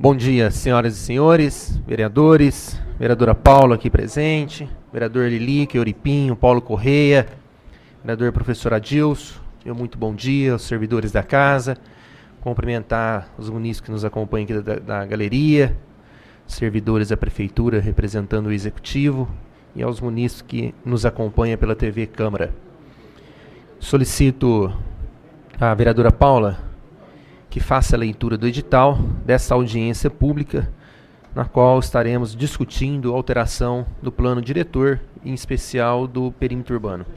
Bom dia, senhoras e senhores, vereadores, vereadora Paula aqui presente, vereador Lilique, Euripinho, Paulo Correia, vereador professor Adilson, muito bom dia aos servidores da casa, cumprimentar os munícipes que nos acompanham aqui da galeria, servidores da prefeitura representando o executivo e aos munícipes que nos acompanham pela TV Câmara. Solicito à vereadora Paula que faça a leitura do edital dessa audiência pública, na qual estaremos discutindo a alteração do plano diretor, em especial do perímetro urbano.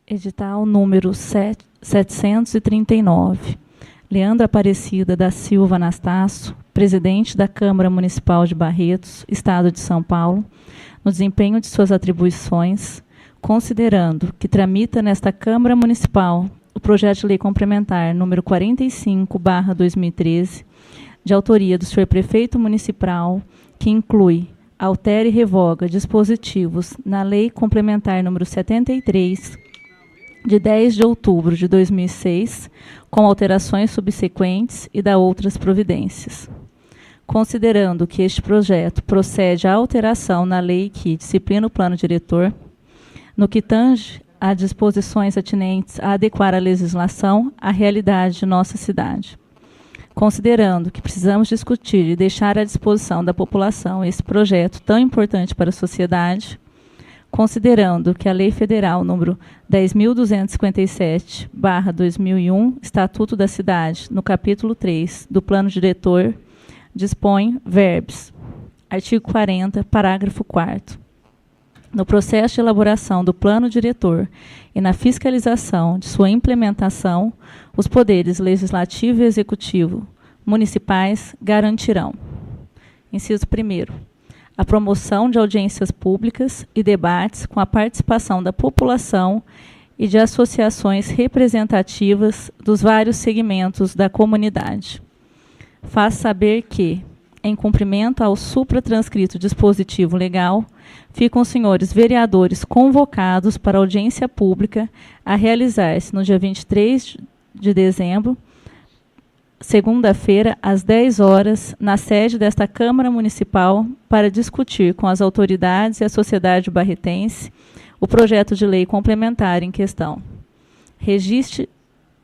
Edital número 739. Leandra Aparecida da Silva Anastácio, presidente da Câmara Municipal de Barretos, Estado de São Paulo, no desempenho de suas atribuições, considerando que tramita nesta Câmara Municipal o projeto de lei complementar número 45/2013, de autoria do senhor prefeito municipal, que inclui, altera e revoga dispositivos na lei complementar número 73, de 10 de outubro de 2006, com alterações subsequentes e da outras providências. Considerando que este projeto procede à alteração na lei que disciplina o plano diretor, no que tange a disposições atinentes a adequar a legislação à realidade de nossa cidade. Considerando que precisamos discutir e deixar à disposição da população esse projeto tão importante para a sociedade, considerando que a Lei Federal número 10.257/2001, Estatuto da Cidade, no capítulo 3 do Plano Diretor, dispõe verbos. Artigo 40, parágrafo 4º. No processo de elaboração do Plano Diretor e na fiscalização de sua implementação, os poderes legislativo e executivo municipais garantirão. Inciso 1º. A promoção de audiências públicas e debates com a participação da população e de associações representativas dos vários segmentos da comunidade. Faz saber que, em cumprimento ao supratranscrito dispositivo legal, ficam os senhores vereadores convocados para audiência pública a realizar-se no dia 23 de dezembro, segunda-feira, às 10 horas, na sede desta Câmara Municipal, para discutir com as autoridades e a sociedade barretense o projeto de lei complementar em questão. Registre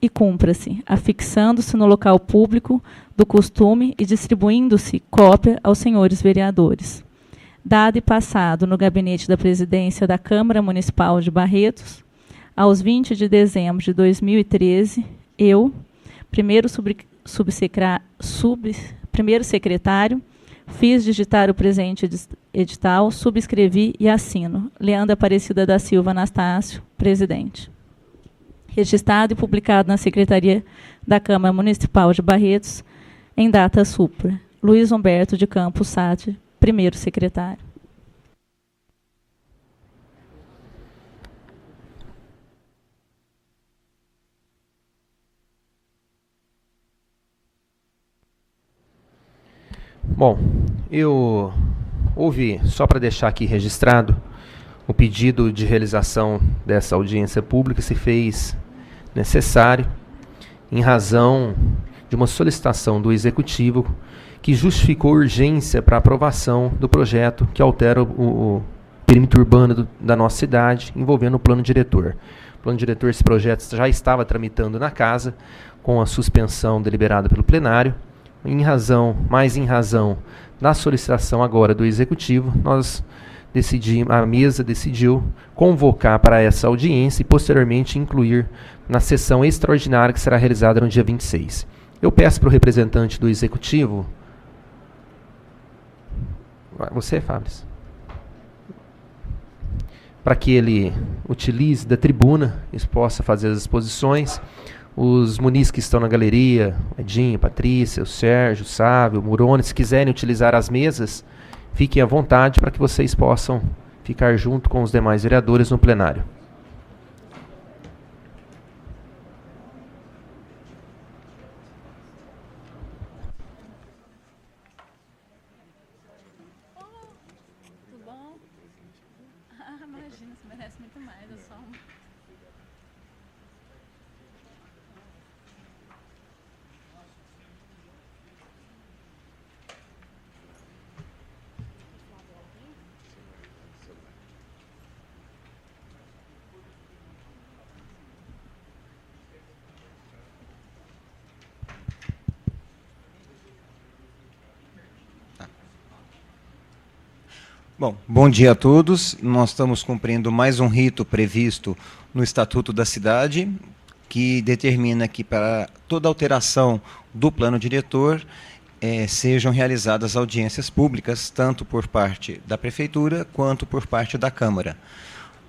e cumpra-se, afixando-se no local público do costume e distribuindo-se cópia aos senhores vereadores. Dado e passado no gabinete da presidência da Câmara Municipal de Barretos, aos 20 de dezembro de 2013, eu, primeiro secretário, fiz digitar o presente edital, subscrevi e assino. Leandra Aparecida da Silva Anastácio, presidente. Registrado e publicado na Secretaria da Câmara Municipal de Barretos, em data supra. Luiz Humberto de Campos Sade, primeiro secretário. Bom, eu ouvi, só para deixar aqui registrado, o pedido de realização dessa audiência pública se fez necessário em razão de uma solicitação do Executivo que justificou urgência para aprovação do projeto que altera o perímetro urbano da nossa cidade, envolvendo o plano diretor. O plano diretor, esse projeto já estava tramitando na casa, com a suspensão deliberada pelo plenário. Em razão da solicitação agora do Executivo, a mesa decidiu convocar para essa audiência e posteriormente incluir na sessão extraordinária que será realizada no dia 26. Eu peço para o representante do Executivo, você, Fábio, para que ele utilize da tribuna e possa fazer as exposições. Os munícipes que estão na galeria, Edinho, Patrícia, o Sérgio, o Sávio, o Murone, se quiserem utilizar as mesas, fiquem à vontade para que vocês possam ficar junto com os demais vereadores no plenário. merece muito mais, é só um... Bom dia a todos. Nós estamos cumprindo mais um rito previsto no Estatuto da Cidade, que determina que para toda alteração do plano diretor sejam realizadas audiências públicas, tanto por parte da Prefeitura quanto por parte da Câmara.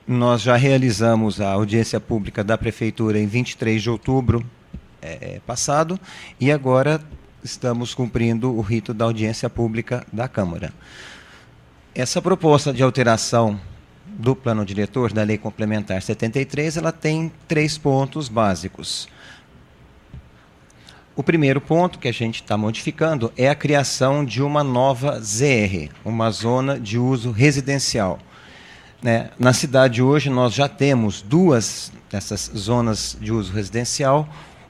Nós já realizamos a audiência pública da Prefeitura em 23 de outubro passado e agora estamos cumprindo o rito da audiência pública da Câmara. Essa proposta de alteração do plano diretor da Lei Complementar 73, ela tem 3 pontos básicos. O primeiro ponto que a gente está modificando é a criação de uma nova ZR, uma zona de uso residencial. Na cidade hoje nós já temos 2 dessas zonas de uso residencial.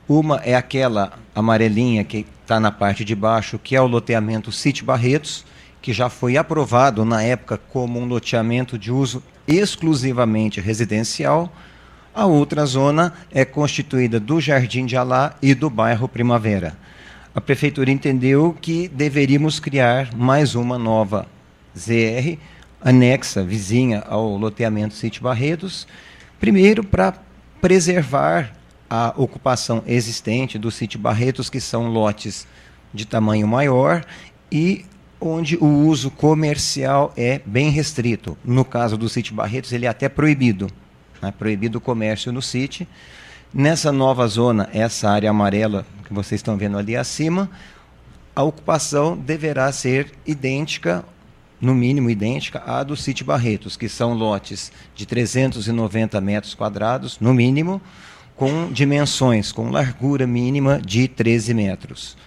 Uma é aquela amarelinha que está na parte de baixo, que é o loteamento Sítio Barretos, que já foi aprovado na época como um loteamento de uso exclusivamente residencial. A outra zona é constituída do Jardim de Alá e do bairro Primavera. A Prefeitura entendeu que deveríamos criar mais uma nova ZR, anexa, vizinha ao loteamento Sítio Barretos, primeiro para preservar a ocupação existente do Sítio Barretos, que são lotes de tamanho maior e onde o uso comercial é bem restrito. No caso do Sítio Barretos, ele é até proibido. Proibido o comércio no sítio. Nessa nova zona, essa área amarela que vocês estão vendo ali acima, a ocupação deverá ser idêntica, no mínimo idêntica, à do Sítio Barretos, que são lotes de 390 metros quadrados, no mínimo, com dimensões, com largura mínima de 13 metros.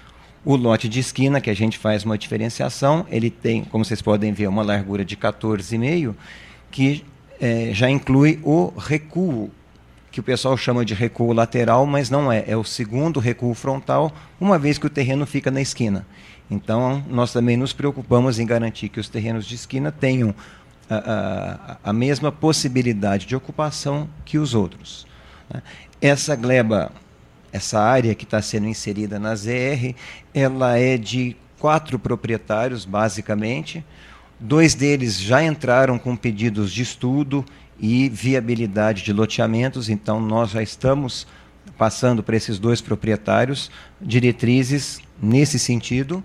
O lote de esquina, que a gente faz uma diferenciação, ele tem, como vocês podem ver, uma largura de 14,5, que já inclui o recuo, que o pessoal chama de recuo lateral, mas não é o segundo recuo frontal, uma vez que o terreno fica na esquina. Então, nós também nos preocupamos em garantir que os terrenos de esquina tenham a mesma possibilidade de ocupação que os outros. Essa gleba, essa área que está sendo inserida na ZR, ela é de 4 proprietários, basicamente. 2 deles já entraram com pedidos de estudo e viabilidade de loteamentos, então nós já estamos passando para esses 2 proprietários diretrizes nesse sentido.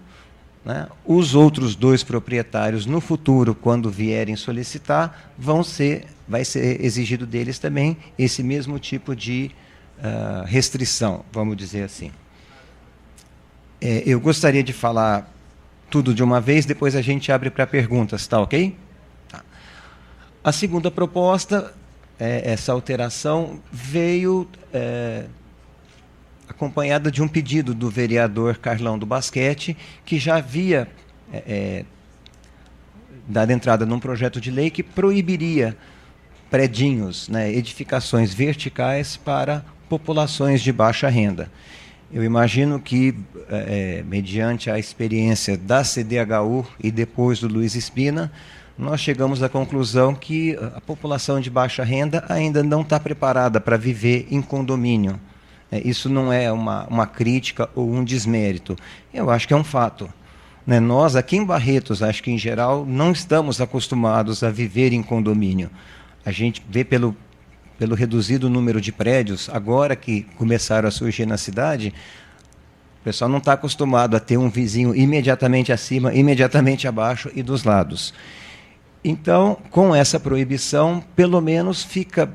Os outros 2 proprietários, no futuro, quando vierem solicitar, vai ser exigido deles também esse mesmo tipo de restrição, vamos dizer assim. Eu gostaria de falar tudo de uma vez, depois a gente abre para perguntas, tá ok? Tá. A segunda proposta, essa alteração, veio acompanhada de um pedido do vereador Carlão do Basquete, que já havia dado entrada num projeto de lei que proibiria predinhos, edificações verticais para populações de baixa renda. Eu imagino que, mediante a experiência da CDHU e depois do Luiz Espina, nós chegamos à conclusão que a população de baixa renda ainda não está preparada para viver em condomínio. Isso não é uma crítica ou um desmérito. Eu acho que é um fato. Nós, aqui em Barretos, acho que, em geral, não estamos acostumados a viver em condomínio. A gente vê pelo reduzido número de prédios, agora que começaram a surgir na cidade, o pessoal não está acostumado a ter um vizinho imediatamente acima, imediatamente abaixo e dos lados. Então, com essa proibição, pelo menos fica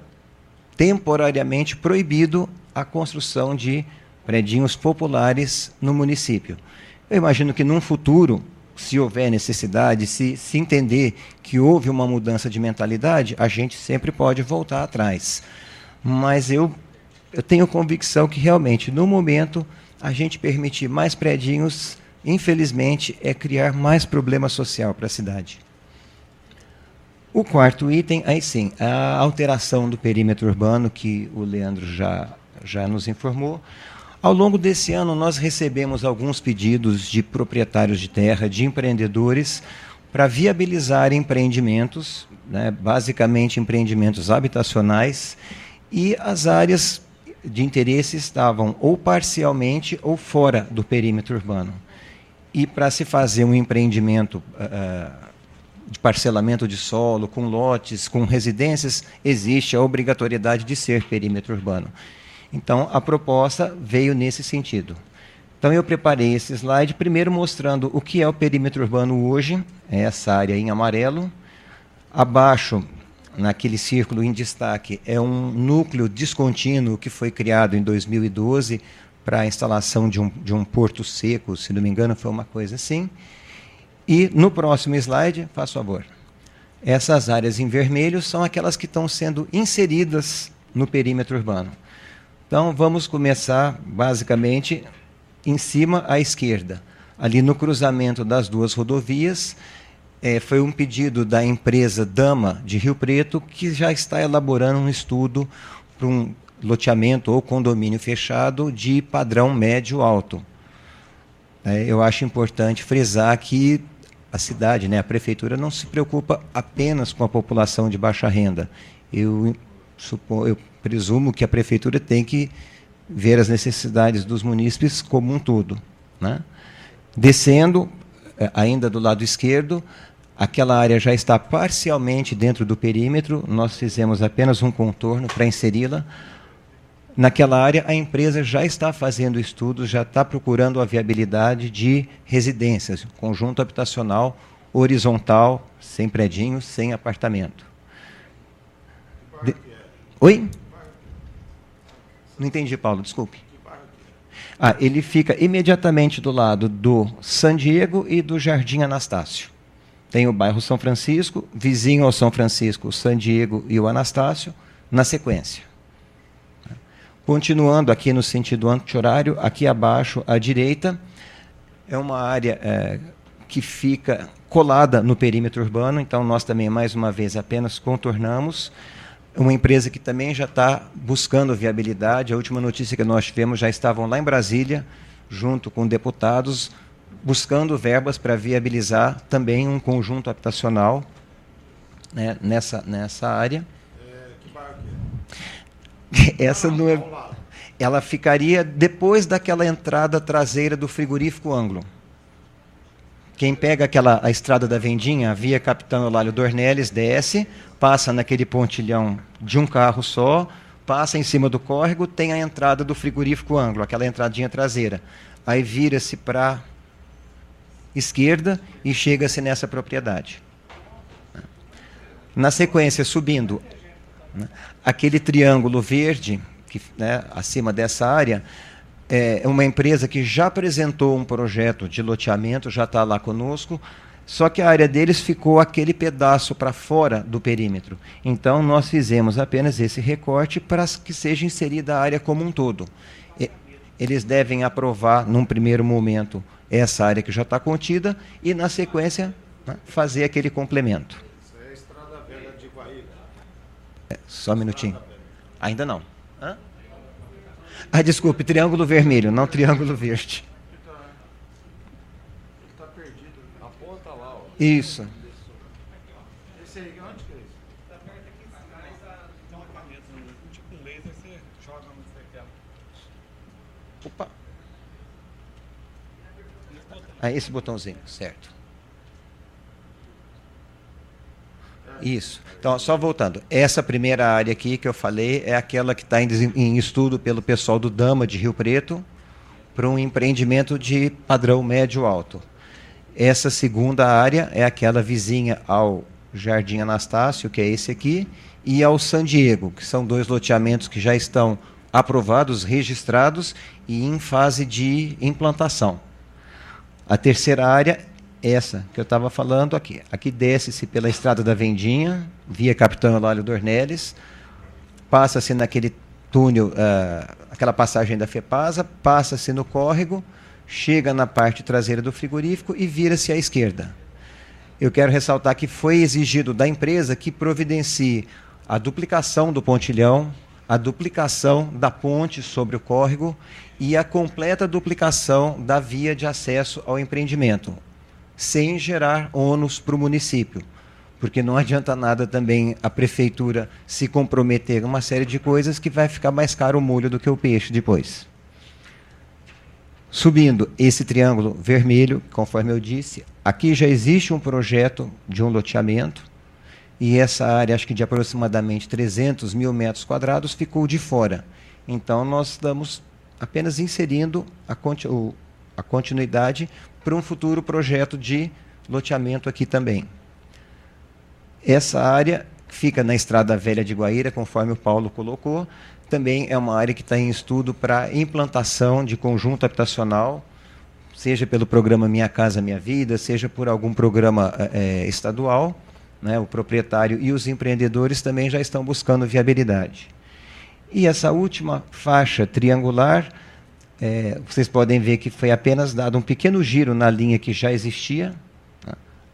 temporariamente proibido a construção de predinhos populares no município. Eu imagino que, num futuro, se houver necessidade, se entender que houve uma mudança de mentalidade, a gente sempre pode voltar atrás. Mas eu tenho convicção que, realmente, no momento, a gente permitir mais predinhos, infelizmente, é criar mais problema social para a cidade. O quarto item, aí sim, a alteração do perímetro urbano, que o Leandro já nos informou. Ao longo desse ano, nós recebemos alguns pedidos de proprietários de terra, de empreendedores, para viabilizar empreendimentos, né, basicamente empreendimentos habitacionais, e as áreas de interesse estavam ou parcialmente ou fora do perímetro urbano. E para se fazer um empreendimento de parcelamento de solo, com lotes, com residências, existe a obrigatoriedade de ser perímetro urbano. Então, a proposta veio nesse sentido. Então, eu preparei esse slide, primeiro mostrando o que é o perímetro urbano hoje, é essa área em amarelo. Abaixo, naquele círculo em destaque, é um núcleo descontínuo que foi criado em 2012 para a instalação de um porto seco, se não me engano, foi uma coisa assim. E no próximo slide, faz favor, essas áreas em vermelho são aquelas que estão sendo inseridas no perímetro urbano. Então, vamos começar, basicamente, em cima à esquerda. Ali no cruzamento das duas rodovias, foi um pedido da empresa Dama, de Rio Preto, que já está elaborando um estudo para um loteamento ou condomínio fechado de padrão médio-alto. Eu acho importante frisar que a cidade, né, a prefeitura, não se preocupa apenas com a população de baixa renda. Eu presumo que a prefeitura tem que ver as necessidades dos munícipes como um todo, né? Descendo, ainda do lado esquerdo, aquela área já está parcialmente dentro do perímetro, nós fizemos apenas um contorno para inseri-la. Naquela área, a empresa já está fazendo estudos, já está procurando a viabilidade de residências, conjunto habitacional horizontal, sem predinho, sem apartamento. Oi? Não entendi, Paulo, desculpe. Ele fica imediatamente do lado do San Diego e do Jardim Anastácio. Tem o bairro São Francisco, vizinho ao São Francisco, o San Diego e o Anastácio, na sequência. Continuando aqui no sentido anti-horário, aqui abaixo, à direita, é uma área que fica colada no perímetro urbano, então nós também, mais uma vez, apenas contornamos. Uma empresa que também já está buscando viabilidade. A última notícia que nós tivemos, já estavam lá em Brasília, junto com deputados, buscando verbas para viabilizar também um conjunto habitacional, né, nessa área. Que bairro que é? Essa não é... Ela ficaria depois daquela entrada traseira do frigorífico Anglo. Quem pega a estrada da Vendinha, a via Capitão Eulálio Dornelles, desce, passa naquele pontilhão de um carro só, passa em cima do córrego, tem a entrada do frigorífico Anglo, aquela entradinha traseira. Aí vira-se para a esquerda e chega-se nessa propriedade. Na sequência, subindo, aquele triângulo verde, que, né, acima dessa área, é uma empresa que já apresentou um projeto de loteamento, já está lá conosco, só que a área deles ficou aquele pedaço para fora do perímetro. Então, nós fizemos apenas esse recorte para que seja inserida a área como um todo. Eles devem aprovar, num primeiro momento, essa área que já está contida e, na sequência, né, fazer aquele complemento. Isso é a Estrada Velha de Guaíra. Só um minutinho. Ainda não. Hã? Desculpe, triângulo vermelho, não triângulo verde. Está perdido. Aponta lá, ó. Isso. Esse aí, onde que é isso? Está perto aqui, mas tem um equipamento, tipo um laser, você joga onde você quer. Opa. Esse botãozinho, certo. Isso. Então, só voltando. Essa primeira área aqui que eu falei é aquela que está em estudo pelo pessoal do Dama, de Rio Preto, para um empreendimento de padrão médio-alto. Essa segunda área é aquela vizinha ao Jardim Anastácio, que é esse aqui, e ao San Diego, que são dois loteamentos que já estão aprovados, registrados e em fase de implantação. A terceira área, essa que eu estava falando aqui. Aqui desce-se pela Estrada da Vendinha, via Capitão Eulálio Dornelles, passa-se naquele túnel, aquela passagem da FEPASA, passa-se no córrego, chega na parte traseira do frigorífico e vira-se à esquerda. eu quero ressaltar que foi exigido da empresa que providencie a duplicação do pontilhão, a duplicação da ponte sobre o córrego e a completa duplicação da via de acesso ao empreendimento, sem gerar ônus para o município. Porque não adianta nada também a prefeitura se comprometer em uma série de coisas que vai ficar mais caro o molho do que o peixe depois. Subindo esse triângulo vermelho, conforme eu disse, aqui já existe um projeto de um loteamento e essa área, acho que de aproximadamente 300 mil metros quadrados, ficou de fora. Então, nós estamos apenas inserindo a continuidade para um futuro projeto de loteamento aqui também. Essa área fica na Estrada Velha de Guaíra, conforme o Paulo colocou. Também é uma área que está em estudo para implantação de conjunto habitacional, seja pelo programa Minha Casa Minha Vida, seja por algum programa estadual, né? O proprietário e os empreendedores também já estão buscando viabilidade. E essa última faixa triangular, vocês podem ver que foi apenas dado um pequeno giro na linha que já existia.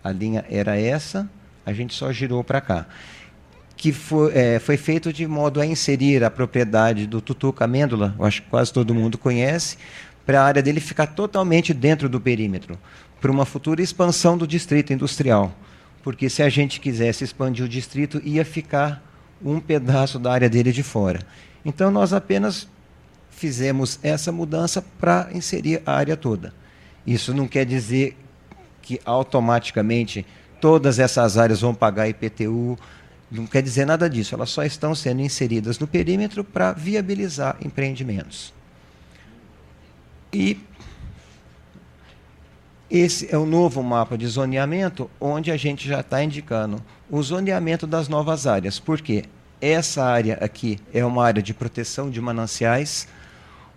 A linha era essa. A gente só girou para cá, que foi feito de modo a inserir a propriedade do Tutuca Amêndola, eu acho que quase todo mundo conhece, para a área dele ficar totalmente dentro do perímetro, para uma futura expansão do distrito industrial. Porque se a gente quisesse expandir o distrito, ia ficar um pedaço da área dele de fora. Então, nós apenas fizemos essa mudança para inserir a área toda. Isso não quer dizer que automaticamente todas essas áreas vão pagar IPTU, não quer dizer nada disso, elas só estão sendo inseridas no perímetro para viabilizar empreendimentos. E esse é o novo mapa de zoneamento, onde a gente já está indicando o zoneamento das novas áreas. Por quê? Essa área aqui é uma área de proteção de mananciais,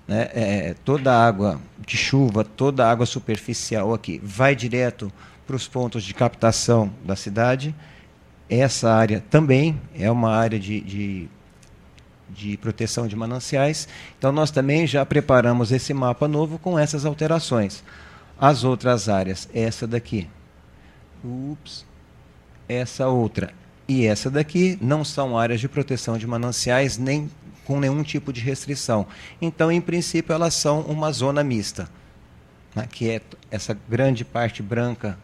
né? Toda a água de chuva, toda a água superficial aqui vai direto para os pontos de captação da cidade. Essa área também é uma área de proteção de mananciais. Então, nós também já preparamos esse mapa novo com essas alterações. As outras áreas, essa daqui, essa outra e essa daqui, não são áreas de proteção de mananciais, nem com nenhum tipo de restrição. Então, em princípio, elas são uma zona mista, né, que é essa grande parte branca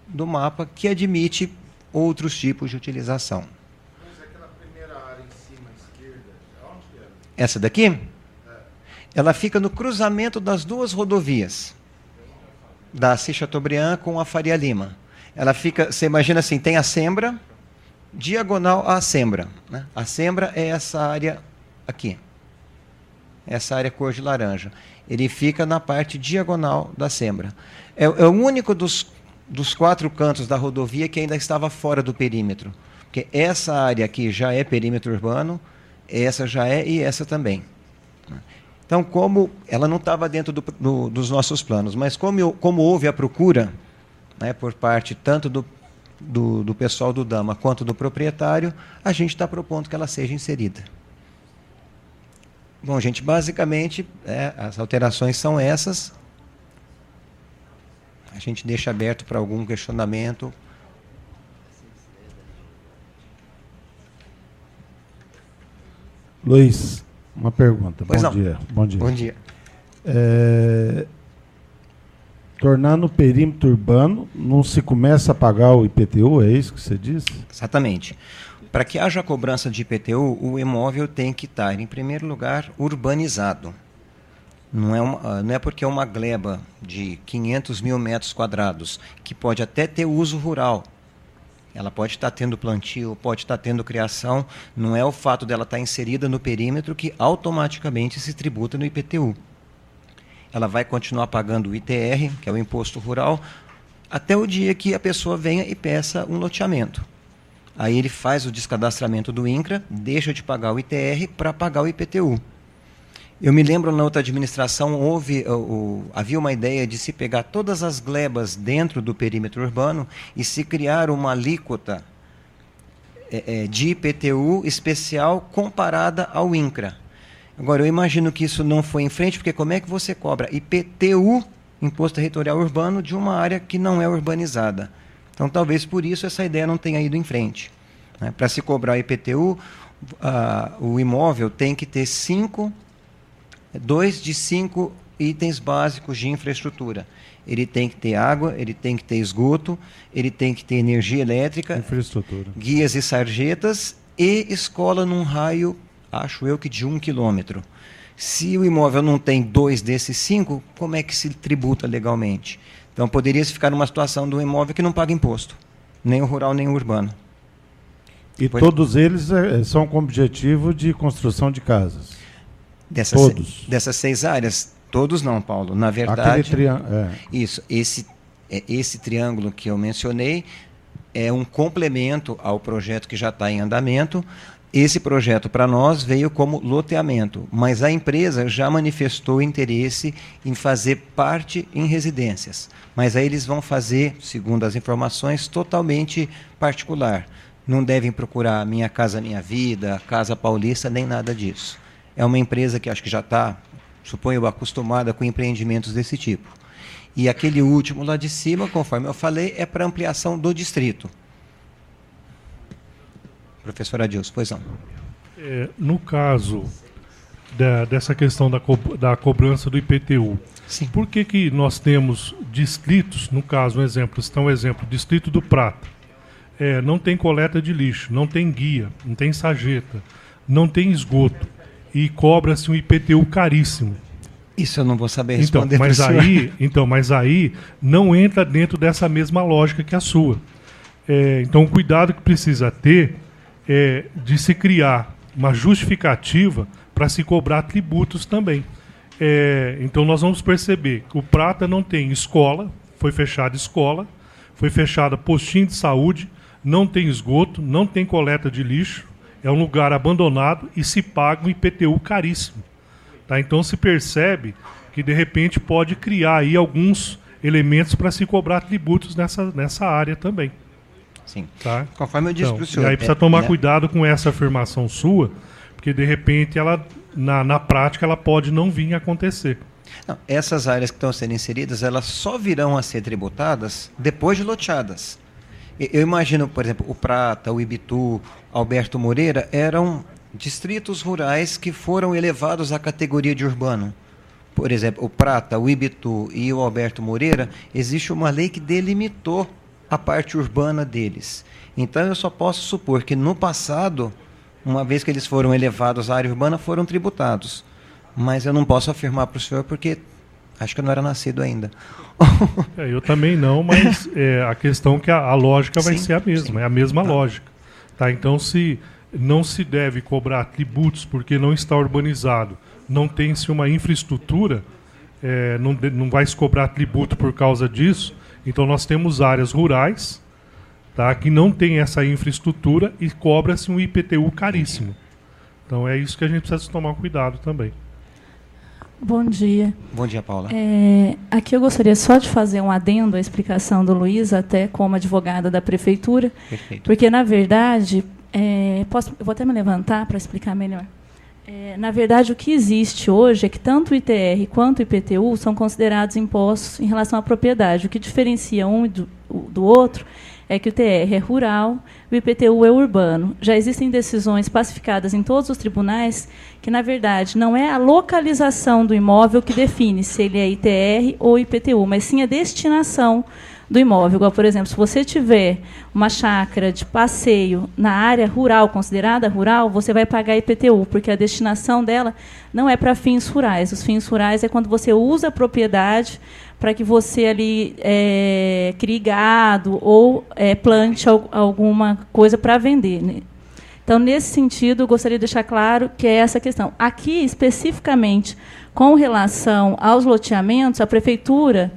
do mapa, que admite outros tipos de utilização. Mas aquela primeira área em cima, à esquerda, onde que é? Essa daqui? Ela fica no cruzamento das duas rodovias, da Assis Chateaubriand com a Faria Lima. Ela fica, você imagina assim, tem a Sembra, diagonal à Sembra, né? A Sembra é essa área aqui, essa área cor de laranja. Ele fica na parte diagonal da Sembra. É o único dos 4 cantos da rodovia que ainda estava fora do perímetro. Porque essa área aqui já é perímetro urbano, essa já é e essa também. Então, como ela não estava dentro dos nossos planos, mas como houve a procura, né, por parte tanto do pessoal do Dama quanto do proprietário, a gente está propondo que ela seja inserida. Bom, gente, basicamente, as alterações são essas. A gente deixa aberto para algum questionamento. Luiz, uma pergunta. Pois Bom não. dia. Bom dia. Bom dia. Tornando o perímetro urbano, não se começa a pagar o IPTU, é isso que você disse? Exatamente. Para que haja cobrança de IPTU, o imóvel tem que estar, em primeiro lugar, urbanizado. Não é porque é uma gleba de 500 mil metros quadrados, que pode até ter uso rural. Ela pode estar tendo plantio, pode estar tendo criação. Não é o fato dela estar inserida no perímetro que automaticamente se tributa no IPTU. Ela vai continuar pagando o ITR, que é o Imposto Rural, até o dia que a pessoa venha e peça um loteamento. Aí ele faz o descadastramento do INCRA, deixa de pagar o ITR para pagar o IPTU. Eu me lembro, na outra administração, havia uma ideia de se pegar todas as glebas dentro do perímetro urbano e se criar uma alíquota de IPTU especial comparada ao INCRA. Agora, eu imagino que isso não foi em frente, porque como é que você cobra IPTU, Imposto Territorial Urbano, de uma área que não é urbanizada? Então, talvez por isso essa ideia não tenha ido em frente. Né? Para se cobrar IPTU, o imóvel tem que ter 2 de 5 itens básicos de infraestrutura. Ele tem que ter água, ele tem que ter esgoto, ele tem que ter energia elétrica, Infraestrutura. guias e sarjetas e escola num raio, acho eu que de 1 quilômetro. Se o imóvel não tem 2 desses 5, como é que se tributa legalmente? Então, poderia se ficar numa situação do imóvel que não paga imposto, nem o rural, nem o urbano. E todos eles são com objetivo de construção de casas. Todos. Dessas 6 áreas, todos não, Paulo. Na verdade, isso. Esse triângulo que eu mencionei é um complemento ao projeto que já está em andamento. Esse projeto, para nós, veio como loteamento, mas a empresa já manifestou interesse em fazer parte em residências. Mas aí eles vão fazer, segundo as informações, totalmente particular. Não devem procurar Minha Casa Minha Vida, Casa Paulista, nem nada disso. É uma empresa que acho que já está, suponho, acostumada com empreendimentos desse tipo. E aquele último lá de cima, conforme eu falei, é para ampliação do distrito. Professor Adilson, pois não. No caso dessa questão da cobrança do IPTU, sim, por que nós temos distritos, no caso, um exemplo, Distrito do Prata, não tem coleta de lixo, não tem guia, não tem sarjeta, não tem esgoto, e cobra-se um IPTU caríssimo? Isso eu não vou saber responder. Mas aí não entra dentro dessa mesma lógica que a sua. Então o cuidado que precisa ter é de se criar uma justificativa para se cobrar tributos também. Então nós vamos perceber que o Prata não tem escola, foi fechada escola, foi fechada postinho de saúde, não tem esgoto, não tem coleta de lixo, é um lugar abandonado e se paga um IPTU caríssimo. Tá? Então se percebe que de repente pode criar aí alguns elementos para se cobrar tributos nessa área também. Sim. Tá? Conforme eu disse para o senhor. E aí precisa tomar cuidado com essa afirmação sua, porque de repente ela, na prática, ela pode não vir a acontecer. Não, essas áreas que estão sendo inseridas, elas só virão a ser tributadas depois de loteadas. Eu imagino, por exemplo, o Prata, o Ibitu, Alberto Moreira, eram distritos rurais que foram elevados à categoria de urbano. Por exemplo, o Prata, o Ibitu e o Alberto Moreira, existe uma lei que delimitou a parte urbana deles. Então eu só posso supor que no passado, uma vez que eles foram elevados à área urbana, foram tributados. Mas eu não posso afirmar para o senhor porque acho que eu não era nascido ainda. Eu também não, mas a questão é que a lógica vai ser a mesma, é a mesma lógica. Tá? Então, se não se deve cobrar tributos porque não está urbanizado, não tem-se uma infraestrutura, não vai se cobrar tributo por causa disso. Então nós temos áreas rurais, tá, que não tem essa infraestrutura e cobra-se um IPTU caríssimo. Então é isso que a gente precisa tomar cuidado também. Bom dia. Bom dia, Paula. Aqui eu gostaria só de fazer um adendo à explicação do Luiz, até como advogada da Prefeitura. Perfeito. Porque, na verdade, eu vou até me levantar para explicar melhor. Na verdade, o que existe hoje é que tanto o ITR quanto o IPTU são considerados impostos em relação à propriedade. O que diferencia um do outro é que o ITR é rural e o IPTU é urbano. Já existem decisões pacificadas em todos os tribunais que, na verdade, não é a localização do imóvel que define se ele é ITR ou IPTU, mas sim a destinação do imóvel. Igual, por exemplo, se você tiver uma chácara de passeio na área rural, considerada rural, você vai pagar IPTU, porque a destinação dela não é para fins rurais. Os fins rurais é quando você usa a propriedade para que você ali crie gado ou plante alguma coisa para vender, né? Então, nesse sentido, eu gostaria de deixar claro que é essa questão. Aqui, especificamente, com relação aos loteamentos, a Prefeitura...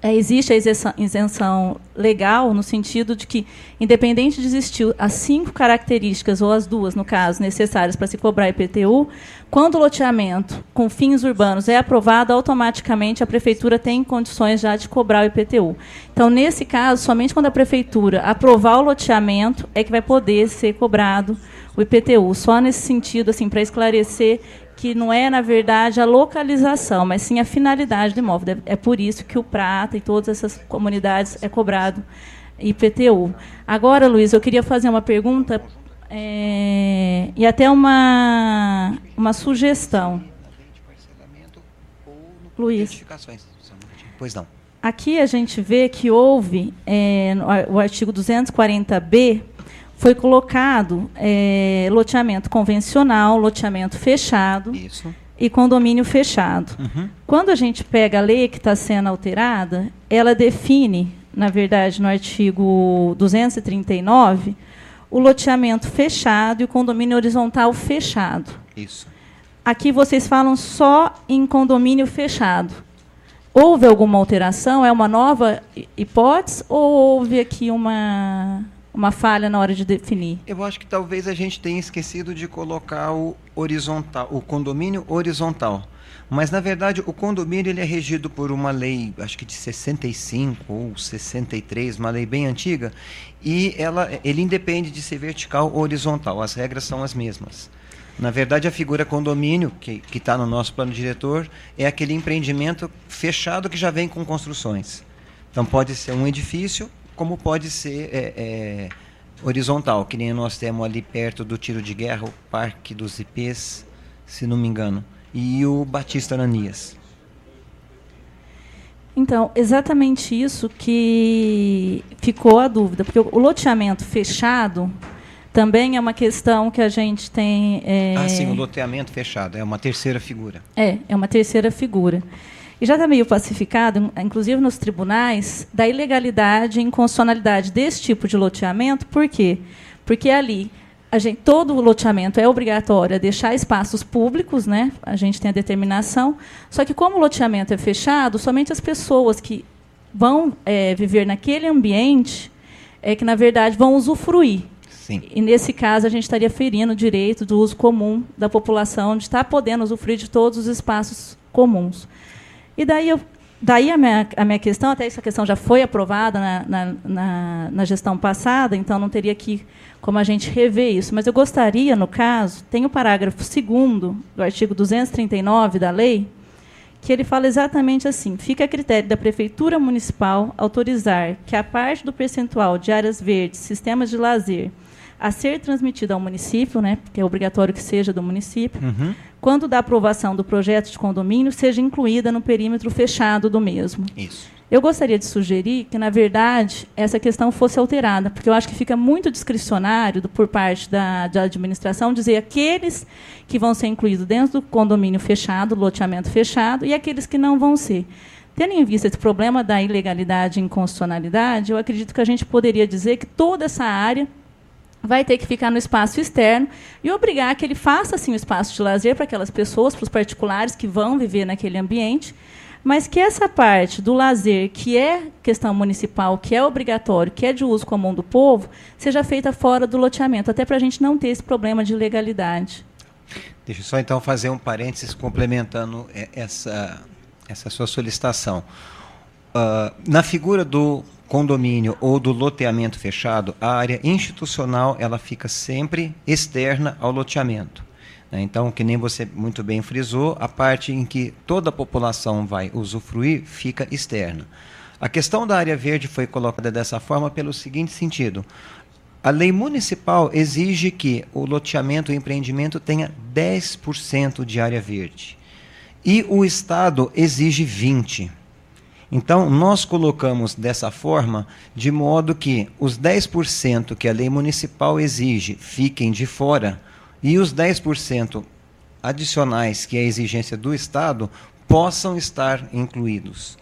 existe a isenção legal no sentido de que, independente de existir as 5 características, ou as 2, no caso, necessárias para se cobrar IPTU, quando o loteamento com fins urbanos é aprovado, automaticamente a Prefeitura tem condições já de cobrar o IPTU. Então, nesse caso, somente quando a Prefeitura aprovar o loteamento é que vai poder ser cobrado o IPTU. Só nesse sentido, assim, para esclarecer que não é, na verdade, a localização, mas sim a finalidade do imóvel. É por isso que o Prata e todas essas comunidades é cobrado IPTU. Agora, Luiz, eu queria fazer uma pergunta e até uma sugestão. Luiz. Pois não. Aqui a gente vê que houve, o artigo 240B, foi colocado loteamento convencional, loteamento fechado. Isso. E condomínio fechado. Uhum. Quando a gente pega a lei que está sendo alterada, ela define, na verdade, no artigo 239, o loteamento fechado e o condomínio horizontal fechado. Isso. Aqui vocês falam só em condomínio fechado. Houve alguma alteração? É uma nova hipótese ou houve aqui uma falha na hora de definir? Eu acho que talvez a gente tenha esquecido de colocar o horizontal, o condomínio horizontal. Mas, na verdade, o condomínio ele é regido por uma lei, acho que de 65 ou 63, uma lei bem antiga, e ele independe de ser vertical ou horizontal. As regras são as mesmas. Na verdade, a figura condomínio, que está no nosso plano diretor, é aquele empreendimento fechado que já vem com construções. Então, pode ser um edifício, como pode ser horizontal, que nem nós temos ali perto do Tiro de Guerra, o Parque dos IPs, se não me engano, e o Batista Ananias. Então, exatamente isso que ficou a dúvida, porque o loteamento fechado também é uma questão que a gente tem... sim, o loteamento fechado, é uma terceira figura. É uma terceira figura. E já está meio pacificado, inclusive nos tribunais, da ilegalidade e inconstitucionalidade desse tipo de loteamento. Por quê? Porque ali, todo o loteamento é obrigatório a deixar espaços públicos, né? A gente tem a determinação, só que como o loteamento é fechado, somente as pessoas que vão viver naquele ambiente que, na verdade, vão usufruir. Sim. E, nesse caso, a gente estaria ferindo o direito do uso comum da população de estar podendo usufruir de todos os espaços comuns. E daí a minha questão, até essa questão já foi aprovada na gestão passada, então não teria como a gente rever isso. Mas eu gostaria, no caso, tem o parágrafo 2º do artigo 239 da lei, que ele fala exatamente assim: fica a critério da Prefeitura Municipal autorizar que a parte do percentual de áreas verdes, sistemas de lazer, a ser transmitida ao município, né, porque é obrigatório que seja do município, quando da aprovação do projeto de condomínio, seja incluída no perímetro fechado do mesmo. Isso. Eu gostaria de sugerir que, na verdade, essa questão fosse alterada, porque eu acho que fica muito discricionário por parte da administração dizer aqueles que vão ser incluídos dentro do condomínio fechado, loteamento fechado, e aqueles que não vão ser. Tendo em vista esse problema da ilegalidade e inconstitucionalidade, eu acredito que a gente poderia dizer que toda essa área vai ter que ficar no espaço externo e obrigar que ele faça assim, o espaço de lazer para aquelas pessoas, para os particulares que vão viver naquele ambiente, mas que essa parte do lazer, que é questão municipal, que é obrigatório, que é de uso comum do povo, seja feita fora do loteamento, até para a gente não ter esse problema de ilegalidade. Deixa eu só, então, fazer um parênteses complementando essa sua solicitação. Na figura do condomínio ou do loteamento fechado, a área institucional ela fica sempre externa ao loteamento. Então, que nem você muito bem frisou, a parte em que toda a população vai usufruir fica externa. A questão da área verde foi colocada dessa forma pelo seguinte sentido: a lei municipal exige que o loteamento, o empreendimento tenha 10% de área verde. E o Estado exige 20%. Então, nós colocamos dessa forma, de modo que os 10% que a lei municipal exige fiquem de fora e os 10% adicionais, que é a exigência do Estado, possam estar incluídos.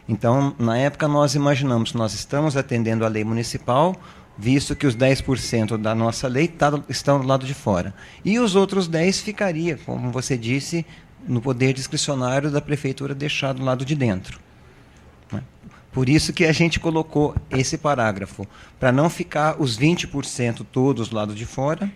Então, na época, nós imaginamos que nós estamos atendendo a lei municipal, visto que os 10% da nossa lei estão do lado de fora. E os outros 10% ficaria, como você disse, no poder discricionário da prefeitura deixar do lado de dentro. Por isso que a gente colocou esse parágrafo, para não ficar os 20% todos do lado de fora,